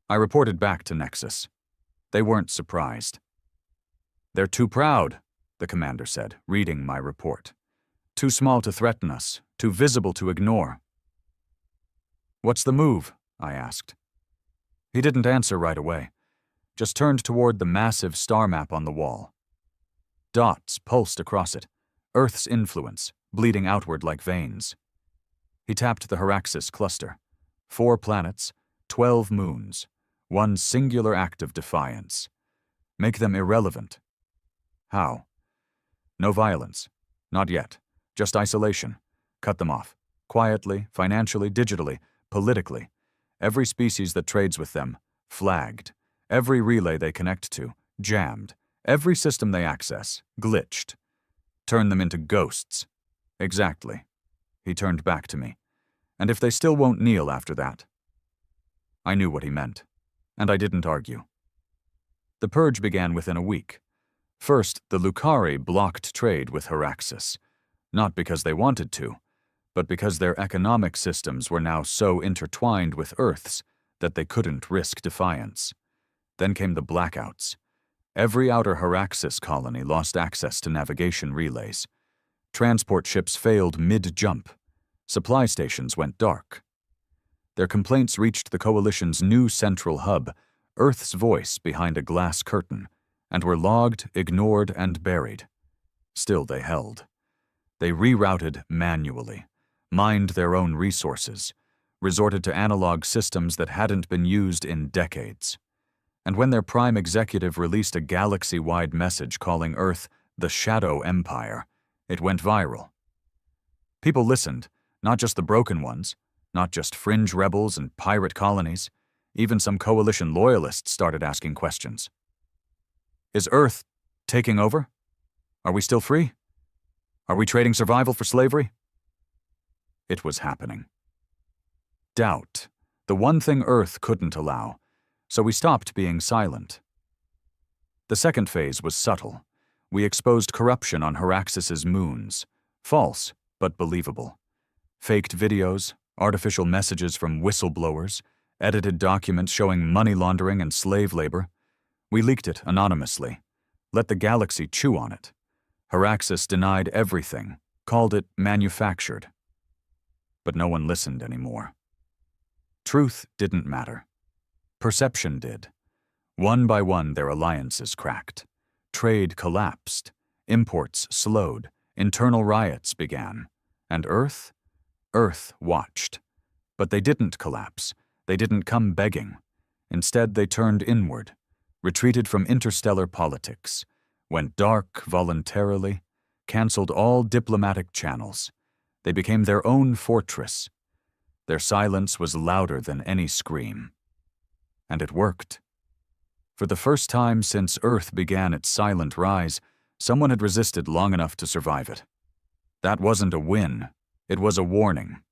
I reported back to Nexus. They weren't surprised. They're too proud, the commander said, reading my report. Too small to threaten us, too visible to ignore. What's the move? I asked. He didn't answer right away, just turned toward the massive star map on the wall. Dots pulsed across it, Earth's influence, bleeding outward like veins. He tapped the Heraxis cluster. 4 planets, 12 moons, one singular act of defiance. Make them irrelevant. How? No violence. Not yet. Just isolation. Cut them off. Quietly, financially, digitally, politically. Every species that trades with them, flagged. Every relay they connect to, jammed. Every system they access, glitched. Turn them into ghosts. Exactly. He turned back to me. And if they still won't kneel after that? I knew what he meant, and I didn't argue. The purge began within a week. First, the Lucari blocked trade with Heraxis, not because they wanted to, but because their economic systems were now so intertwined with Earth's that they couldn't risk defiance. Then came the blackouts. Every outer Heraxis colony lost access to navigation relays. Transport ships failed mid-jump. Supply stations went dark. Their complaints reached the Coalition's new central hub, Earth's voice behind a glass curtain, and were logged, ignored, and buried. Still they held. They rerouted manually, mined their own resources, resorted to analog systems that hadn't been used in decades. And when their prime executive released a galaxy-wide message calling Earth the Shadow Empire, it went viral. People listened, not just the broken ones, not just fringe rebels and pirate colonies. Even some Coalition loyalists started asking questions. Is Earth taking over? Are we still free? Are we trading survival for slavery? It was happening. Doubt, the one thing Earth couldn't allow, so we stopped being silent. The second phase was subtle. We exposed corruption on Heraxis's moons. False, but believable. Faked videos, artificial messages from whistleblowers, edited documents showing money laundering and slave labor. We leaked it anonymously. Let the galaxy chew on it. Heraxis denied everything, called it manufactured. But no one listened anymore. Truth didn't matter. Perception did. One by one their alliances cracked. Trade collapsed. Imports slowed. Internal riots began. And Earth watched. But they didn't collapse. They didn't come begging. Instead, they turned inward, retreated from interstellar politics, went dark voluntarily, canceled all diplomatic channels. They became their own fortress. Their silence was louder than any scream. And it worked. For the first time since Earth began its silent rise, someone had resisted long enough to survive it. That wasn't a win. It was a warning.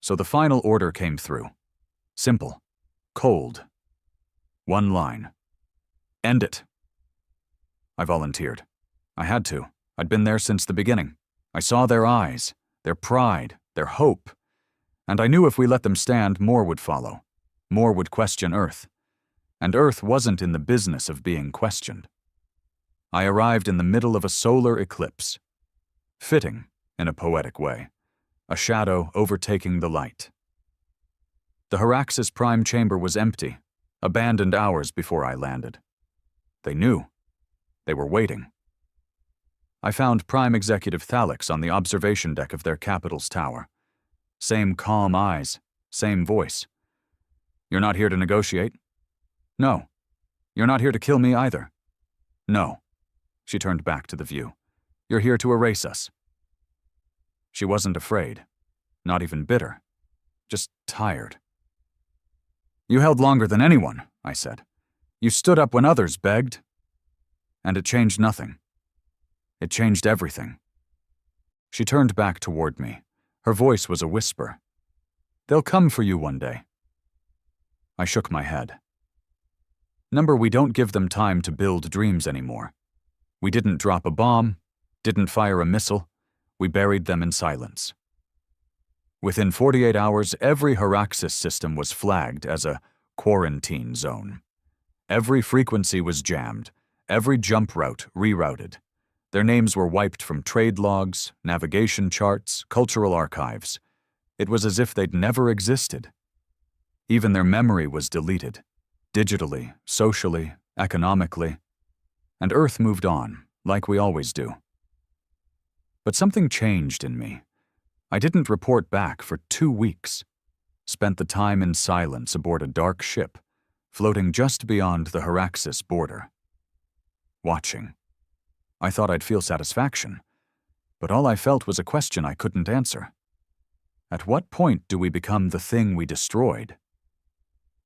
So the final order came through. Simple. Cold. One line. End it. I volunteered. I had to. I'd been there since the beginning. I saw their eyes, their pride, their hope. And I knew if we let them stand, more would follow. More would question Earth. And Earth wasn't in the business of being questioned. I arrived in the middle of a solar eclipse. Fitting, in a poetic way. A shadow overtaking the light. The Heraxis Prime Chamber was empty, abandoned hours before I landed. They knew. They were waiting. I found Prime Executive Thalix on the observation deck of their capital's tower. Same calm eyes, same voice. You're not here to negotiate? No. You're not here to kill me either? No. She turned back to the view. You're here to erase us. She wasn't afraid, not even bitter, just tired. You held longer than anyone, I said. You stood up when others begged. And it changed nothing. It changed everything. She turned back toward me. Her voice was a whisper. They'll come for you one day. I shook my head. Number, we don't give them time to build dreams anymore. We didn't drop a bomb, didn't fire a missile. We buried them in silence. Within 48 hours, every Heraxis system was flagged as a quarantine zone. Every frequency was jammed, every jump route rerouted. Their names were wiped from trade logs, navigation charts, cultural archives. It was as if they'd never existed. Even their memory was deleted, digitally, socially, economically. And Earth moved on, like we always do. But something changed in me. I didn't report back for 2 weeks. Spent the time in silence aboard a dark ship, floating just beyond the Heraxis border. Watching. I thought I'd feel satisfaction, but all I felt was a question I couldn't answer. At what point do we become the thing we destroyed?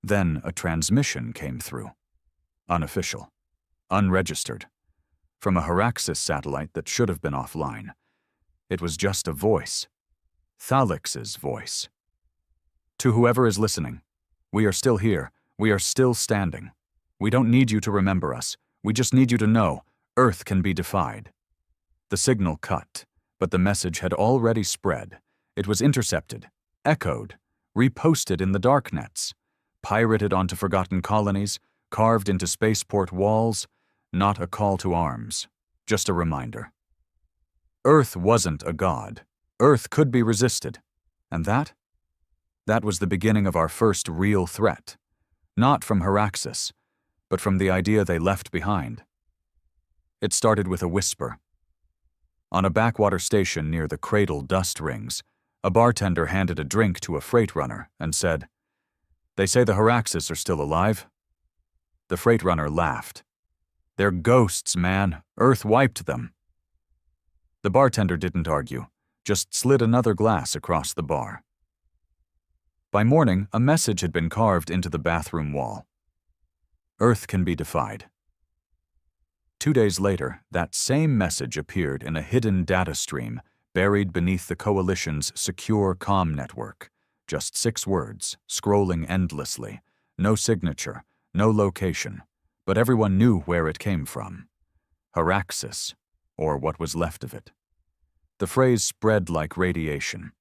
Then a transmission came through. Unofficial. Unregistered. From a Heraxis satellite that should have been offline. It was just a voice. Thalix's voice. To whoever is listening, we are still here. We are still standing. We don't need you to remember us. We just need you to know Earth can be defied. The signal cut, but the message had already spread. It was intercepted, echoed, reposted in the darknets, pirated onto forgotten colonies, carved into spaceport walls. Not a call to arms, just a reminder. Earth wasn't a god. Earth could be resisted. And that was the beginning of our first real threat. Not from Heraxis, but from the idea they left behind. It started with a whisper. On a backwater station near the Cradle dust rings, a bartender handed a drink to a freight runner and said, "They say the Heraxis are still alive." The freight runner laughed. "They're ghosts, man. Earth wiped them." The bartender didn't argue, just slid another glass across the bar. By morning, a message had been carved into the bathroom wall. Earth can be defied. 2 days later, that same message appeared in a hidden data stream buried beneath the Coalition's secure comm network. Just 6 words, scrolling endlessly. No signature, no location, but everyone knew where it came from. Heraxis, or what was left of it. The phrase spread like radiation,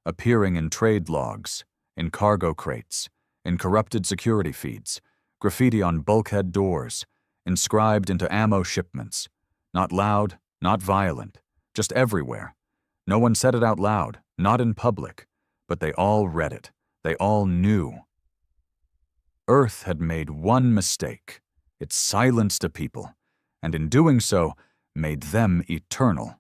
appearing in trade logs, in cargo crates, in corrupted security feeds, graffiti on bulkhead doors, inscribed into ammo shipments. Not loud, not violent, just everywhere. No one said it out loud, not in public, but they all read it. They all knew. Earth had made one mistake. It silenced a people, and in doing so, made them eternal.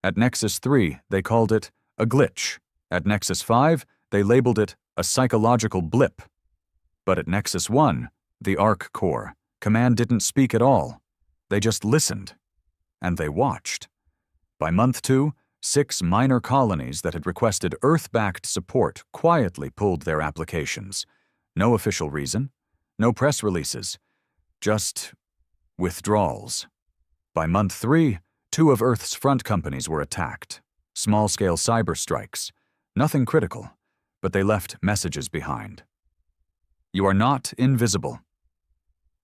At Nexus 3, they called it a glitch. At Nexus 5, they labeled it a psychological blip. But at Nexus 1, the Arc Core, Command didn't speak at all. They just listened. And they watched. By month 2, 6 minor colonies that had requested Earth-backed support quietly pulled their applications. No official reason, no press releases, just withdrawals. By month 3, 2 of Earth's front companies were attacked. Small-scale cyber strikes. Nothing critical, but they left messages behind. You are not invisible.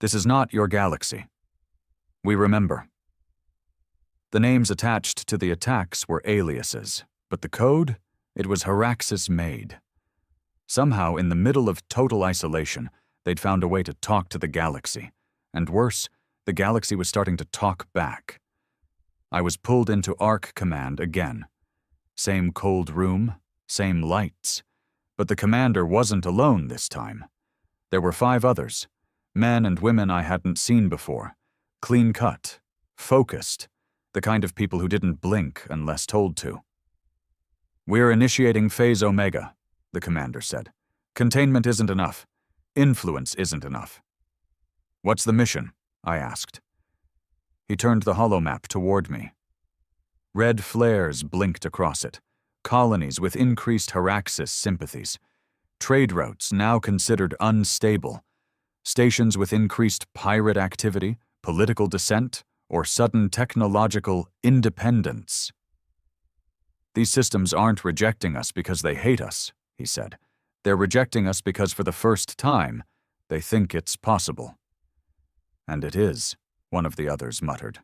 This is not your galaxy. We remember. The names attached to the attacks were aliases, but the code, it was Heraxis-made. Somehow, in the middle of total isolation, they'd found a way to talk to the galaxy. And worse, the galaxy was starting to talk back. I was pulled into Arc Command again. Same cold room, same lights. But the commander wasn't alone this time. There were 5 others, men and women I hadn't seen before, clean-cut, focused, the kind of people who didn't blink unless told to. "We're initiating Phase Omega," the commander said. "Containment isn't enough. Influence isn't enough." "What's the mission?" I asked. He turned the holomap toward me. Red flares blinked across it, colonies with increased Heraxis sympathies, trade routes now considered unstable, Stations with increased pirate activity, political dissent, or sudden technological independence. These systems aren't rejecting us because they hate us, he said. They're rejecting us because for the first time, they think it's possible. And it is, one of the others muttered.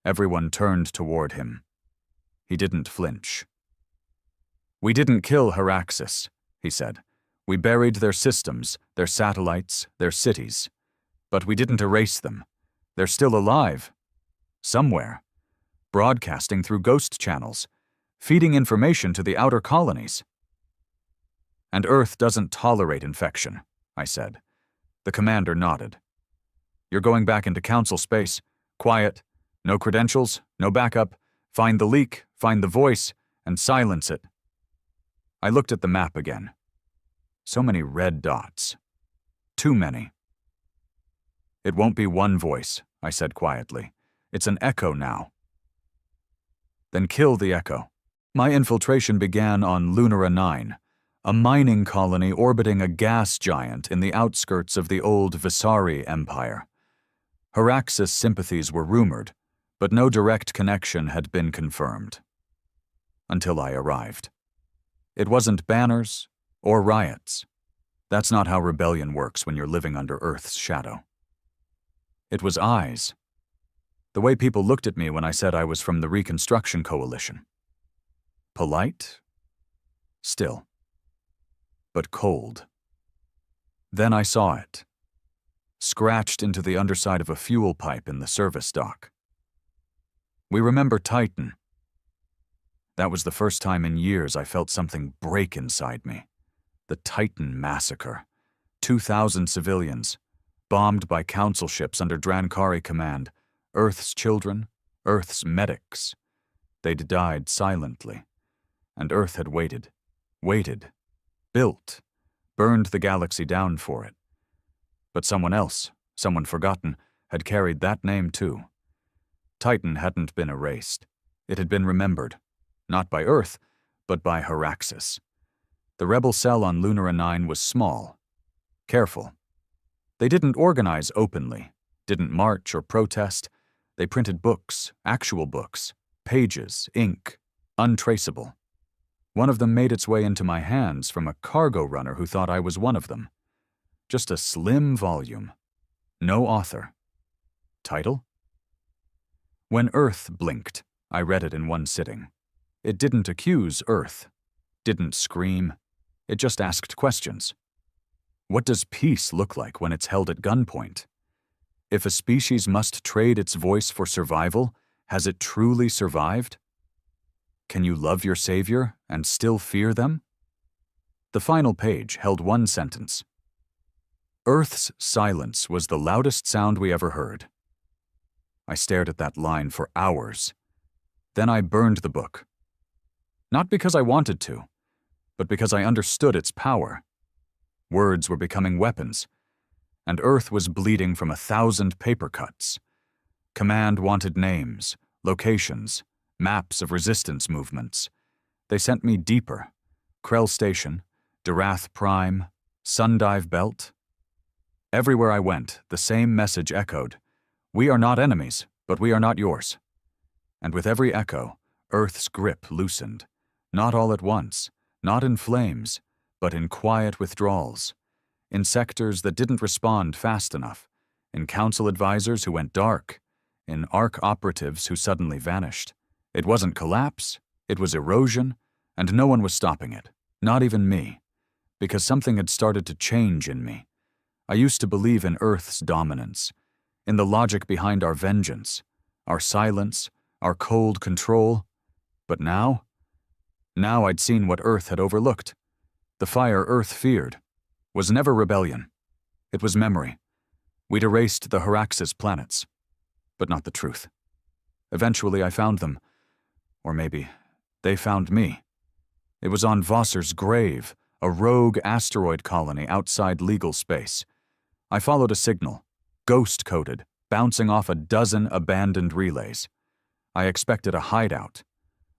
Everyone turned toward him. He didn't flinch. We didn't kill Heraxis, he said. We buried their systems, their satellites, their cities. But we didn't erase them. They're still alive. Somewhere. Broadcasting through ghost channels, feeding information to the outer colonies. And Earth doesn't tolerate infection, I said. The commander nodded. You're going back into council space. Quiet. No credentials, no backup. Find the leak, find the voice, and silence it. I looked at the map again. So many red dots. Too many. It won't be one voice, I said quietly. It's an echo now. Then kill the echo. My infiltration began on Lunara 9, a mining colony orbiting a gas giant in the outskirts of the old Visari Empire. Heraxis sympathies were rumored, but no direct connection had been confirmed. Until I arrived. It wasn't banners or riots. That's not how rebellion works when you're living under Earth's shadow. It was eyes. The way people looked at me when I said I was from the Reconstruction Coalition. Polite? Still. But cold. Then I saw it. Scratched into the underside of a fuel pipe in the service dock. We remember Titan. That was the first time in years I felt something break inside me. The Titan massacre. 2,000 civilians, bombed by council ships under Drankari command, Earth's children, Earth's medics. They'd died silently. And Earth had waited, built, burned the galaxy down for it. But someone else, someone forgotten, had carried that name too. Titan hadn't been erased. It had been remembered, not by Earth, but by Heraxis. The rebel cell on Lunara 9 was small, careful. They didn't organize openly, didn't march or protest. They printed books, actual books, pages, ink, untraceable. One of them made its way into my hands from a cargo runner who thought I was one of them. Just a slim volume. No author. Title? When Earth blinked, I read it in one sitting. It didn't accuse Earth, didn't scream. It just asked questions. What does peace look like when it's held at gunpoint? If a species must trade its voice for survival, has it truly survived? Can you love your savior and still fear them? The final page held one sentence. Earth's silence was the loudest sound we ever heard. I stared at that line for hours. Then I burned the book. Not because I wanted to, but because I understood its power. Words were becoming weapons, and Earth was bleeding from 1,000 paper cuts. Command wanted names, locations, maps of resistance movements. They sent me deeper. Krell Station, Durath Prime, Sundive Belt. Everywhere I went, the same message echoed. We are not enemies, but we are not yours. And with every echo, Earth's grip loosened. Not all at once, not in flames, but in quiet withdrawals. In sectors that didn't respond fast enough. In council advisors who went dark. In ARC operatives who suddenly vanished. It wasn't collapse, it was erosion, and no one was stopping it, not even me. Because something had started to change in me. I used to believe in Earth's dominance. In the logic behind our vengeance, our silence, our cold control. But now I'd seen what Earth had overlooked. The fire Earth feared was never rebellion. It was memory. We'd erased the Heraxis planets, but not the truth. Eventually I found them, or maybe they found me. It was on Vossar's grave, a rogue asteroid colony outside legal space. I followed a signal. Ghost-coded, bouncing off a dozen abandoned relays. I expected a hideout.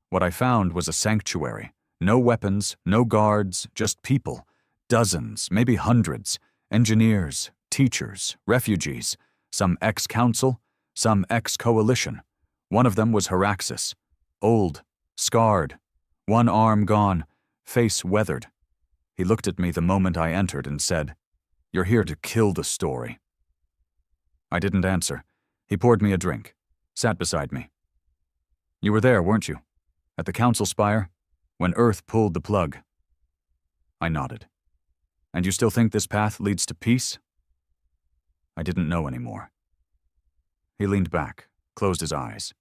What I found was a sanctuary. No weapons, no guards, just people. Dozens, maybe hundreds. Engineers, teachers, refugees, some ex-council, some ex-coalition. One of them was Haraxis, old, scarred, one arm gone, face weathered. He looked at me the moment I entered and said, "You're here to kill the story." I didn't answer. He poured me a drink, sat beside me. "You were there, weren't you? At the council spire, when Earth pulled the plug?" I nodded. "And you still think this path leads to peace?" I didn't know anymore. He leaned back, closed his eyes.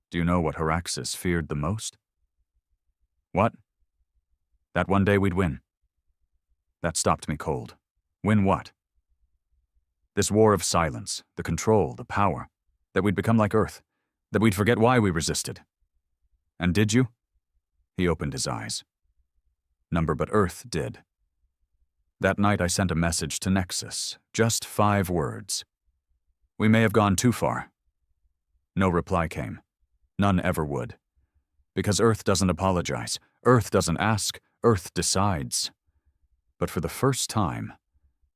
"Do you know what Haraxis feared the most?" "What?" "That one day we'd win." That stopped me cold. Win what? This war of silence, the control, the power, that we'd become like Earth, that we'd forget why we resisted. "And did you?" He opened his eyes. "Number but Earth did." That night I sent a message to Nexus, just 5 words. "We may have gone too far." No reply came. None ever would. Because Earth doesn't apologize. Earth doesn't ask. Earth decides. But for the first time,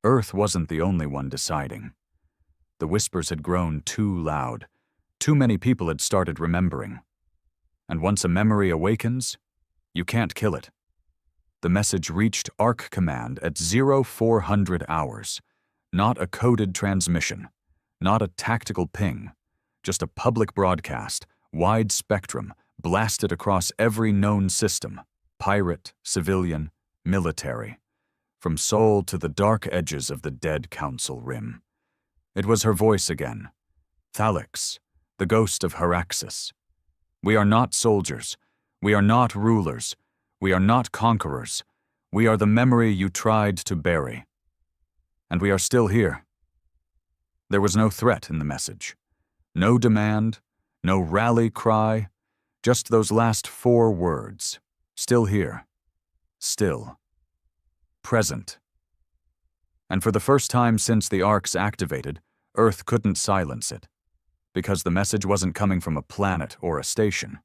Earth wasn't the only one deciding. The whispers had grown too loud. Too many people had started remembering. And once a memory awakens, you can't kill it. The message reached ARC Command at 0400 hours. Not a coded transmission. Not a tactical ping. Just a public broadcast, wide spectrum, blasted across every known system. Pirate, civilian, military. From Sol to the dark edges of the dead Council Rim. It was her voice again. Thalix, the ghost of Haraxis. "We are not soldiers. We are not rulers. We are not conquerors. We are the memory you tried to bury. And we are still here." There was no threat in the message. No demand, no rally cry, just those last 4 words. Still here. Still. Present. And for the first time since the arcs activated, Earth couldn't silence it. Because the message wasn't coming from a planet or a station.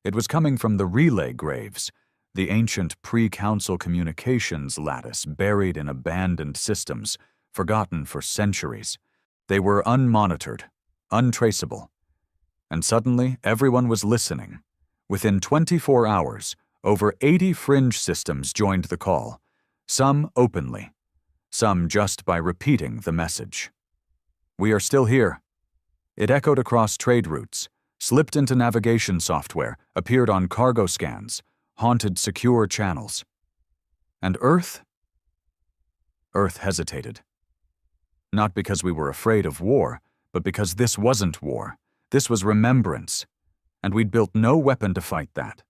It was coming from the relay graves, the ancient pre-council communications lattice buried in abandoned systems, forgotten for centuries. They were unmonitored, untraceable. And suddenly, everyone was listening. Within 24 hours, over 80 fringe systems joined the call. Some openly, some just by repeating the message. "We are still here." It echoed across trade routes, slipped into navigation software, appeared on cargo scans, haunted secure channels. And Earth? Earth hesitated. Not because we were afraid of war, but because this wasn't war. This was remembrance, and we'd built no weapon to fight that.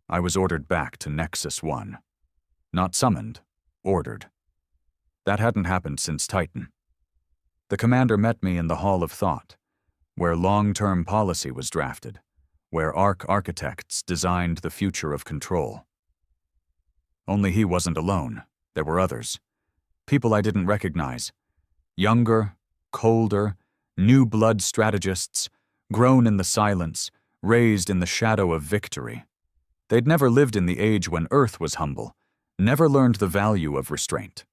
I was ordered back to Nexus 1. Not summoned, ordered. That hadn't happened since Titan. The commander met me in the Hall of Thought, where long-term policy was drafted, where ARC architects designed the future of control. Only he wasn't alone. There were others. People I didn't recognize. Younger, colder, new blood strategists, grown in the silence, raised in the shadow of victory. They'd never lived in the age when Earth was humble, never learned the value of restraint.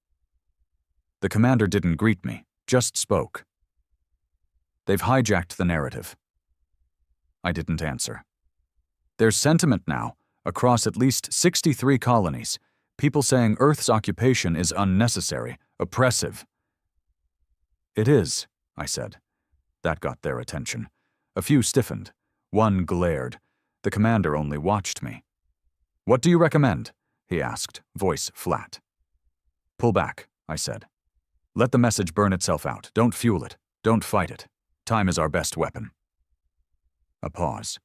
The commander didn't greet me, just spoke. "They've hijacked the narrative." I didn't answer. "There's sentiment now, across at least 63 colonies, people saying Earth's occupation is unnecessary, oppressive." "It is," I said. That got their attention. A few stiffened. One glared. The commander only watched me. "What do you recommend?" he asked, voice flat. "Pull back," I said. "Let the message burn itself out. Don't fuel it. Don't fight it. Time is our best weapon." A pause.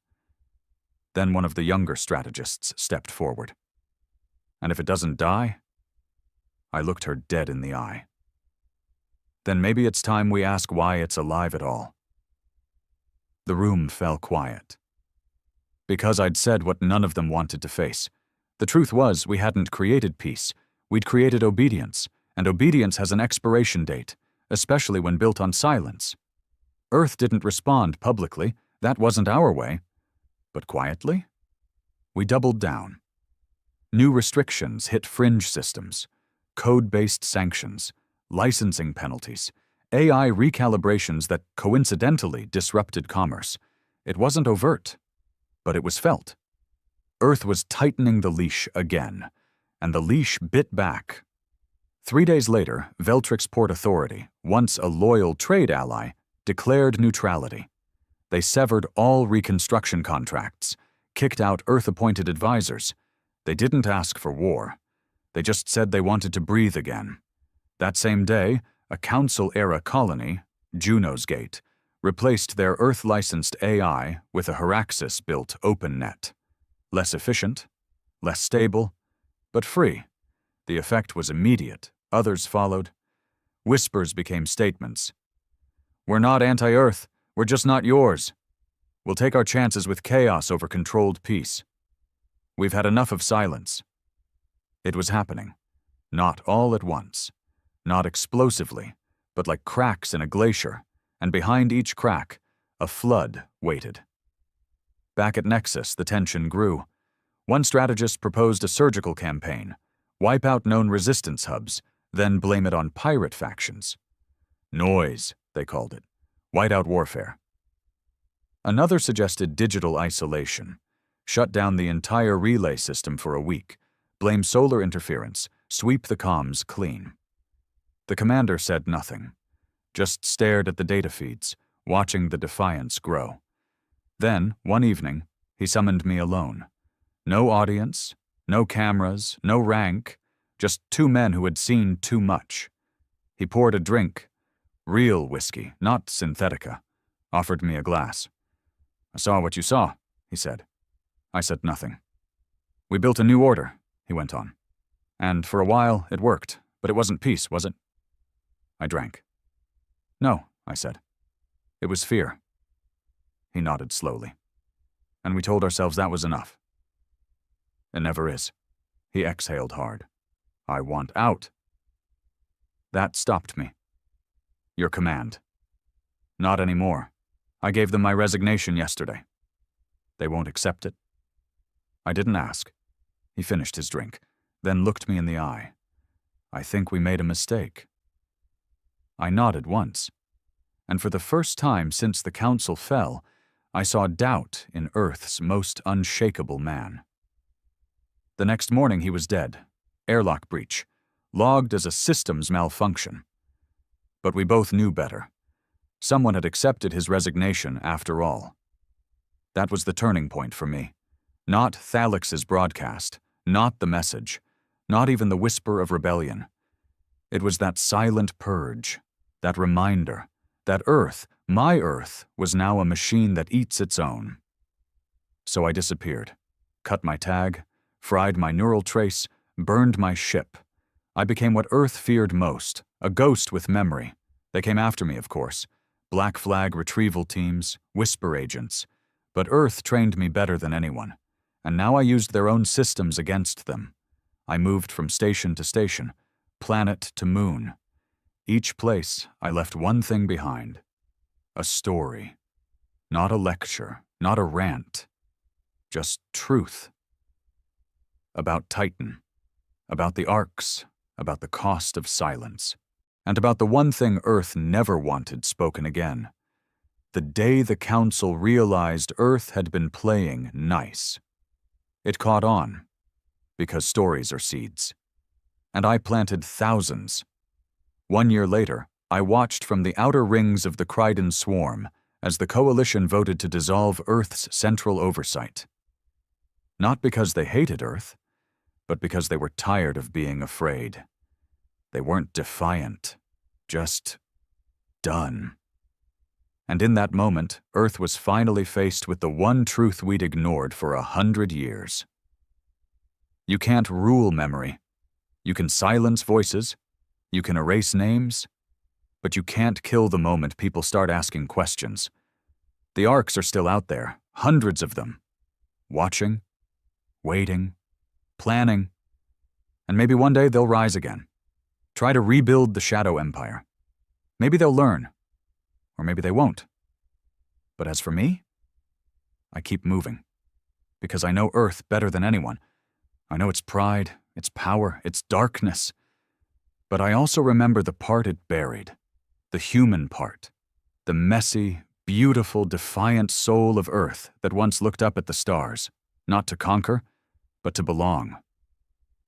Then one of the younger strategists stepped forward. "And if it doesn't die?" I looked her dead in the eye. "Then maybe it's time we ask why it's alive at all." The room fell quiet. Because I'd said what none of them wanted to face. The truth was, we hadn't created peace. We'd created obedience, and obedience has an expiration date, especially when built on silence. Earth didn't respond publicly. That wasn't our way. But quietly? We doubled down. New restrictions hit fringe systems, code-based sanctions, licensing penalties, AI recalibrations that coincidentally disrupted commerce. It wasn't overt, but it was felt. Earth was tightening the leash again, and the leash bit back. 3 days later, Veltrix Port Authority, once a loyal trade ally, declared neutrality. They severed all reconstruction contracts, kicked out Earth-appointed advisors. They didn't ask for war. They just said they wanted to breathe again. That same day, a Council-era colony, Juno's Gate, replaced their Earth-licensed AI with a Heraxis-built OpenNet. Less efficient, less stable, but free. The effect was immediate. Others followed. Whispers became statements. "We're not anti-Earth. We're just not yours. We'll take our chances with chaos over controlled peace. We've had enough of silence." It was happening. Not all at once. Not explosively, but like cracks in a glacier, and behind each crack, a flood waited. Back at Nexus, the tension grew. One strategist proposed a surgical campaign, wipe out known resistance hubs, then blame it on pirate factions. Noise, they called it. Whiteout warfare. Another suggested digital isolation. Shut down the entire relay system for a week, blame solar interference, sweep the comms clean. The commander said nothing, just stared at the data feeds, watching the defiance grow. Then, one evening, he summoned me alone. No audience, no cameras, no rank, just two men who had seen too much. He poured a drink, real whiskey, not synthetica, offered me a glass. "I saw what you saw," he said. I said nothing. "We built a new order," he went on. "And for a while, it worked, but it wasn't peace, was it?" I drank. "No," I said. "It was fear." He nodded slowly. "And we told ourselves that was enough." "It never is." He exhaled hard. "I want out." That stopped me. "Your command." "Not anymore. I gave them my resignation yesterday." "They won't accept it?" I didn't ask. He finished his drink, then looked me in the eye. "I think we made a mistake." I nodded once, and for the first time since the council fell, I saw doubt in Earth's most unshakable man. The next morning he was dead, airlock breach, logged as a systems malfunction. But we both knew better. Someone had accepted his resignation after all. That was the turning point for me. Not Thalix's broadcast, not the message, not even the whisper of rebellion. It was that silent purge, that reminder, that Earth, my Earth, was now a machine that eats its own. So I disappeared, cut my tag, fried my neural trace, burned my ship. I became what Earth feared most, a ghost with memory. They came after me, of course. Black Flag retrieval teams, whisper agents. But Earth trained me better than anyone, and now I used their own systems against them. I moved from station to station, planet to moon. Each place, I left one thing behind. A story. Not a lecture, not a rant. Just truth. About Titan. About the arcs. About the cost of silence. And about the one thing Earth never wanted spoken again. The day the Council realized Earth had been playing nice. It caught on, because stories are seeds. And I planted thousands. 1 year later, I watched from the outer rings of the Kryden swarm as the Coalition voted to dissolve Earth's central oversight. Not because they hated Earth, but because they were tired of being afraid. They weren't defiant, just done. And in that moment, Earth was finally faced with the one truth we'd ignored for 100 years. You can't rule memory. You can silence voices. You can erase names. But you can't kill the moment people start asking questions. The arcs are still out there, hundreds of them. Watching, waiting, planning. And maybe one day they'll rise again. Try to rebuild the Shadow Empire. Maybe they'll learn. Or maybe they won't. But as for me, I keep moving. Because I know Earth better than anyone. I know its pride, its power, its darkness. But I also remember the part it buried, the human part, the messy, beautiful, defiant soul of Earth that once looked up at the stars, not to conquer, but to belong.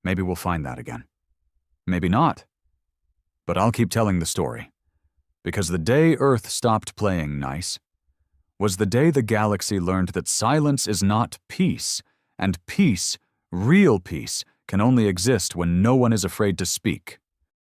Maybe we'll find that again. Maybe not. But I'll keep telling the story, because the day Earth stopped playing nice was the day the galaxy learned that silence is not peace, and peace, real peace, can only exist when no one is afraid to speak.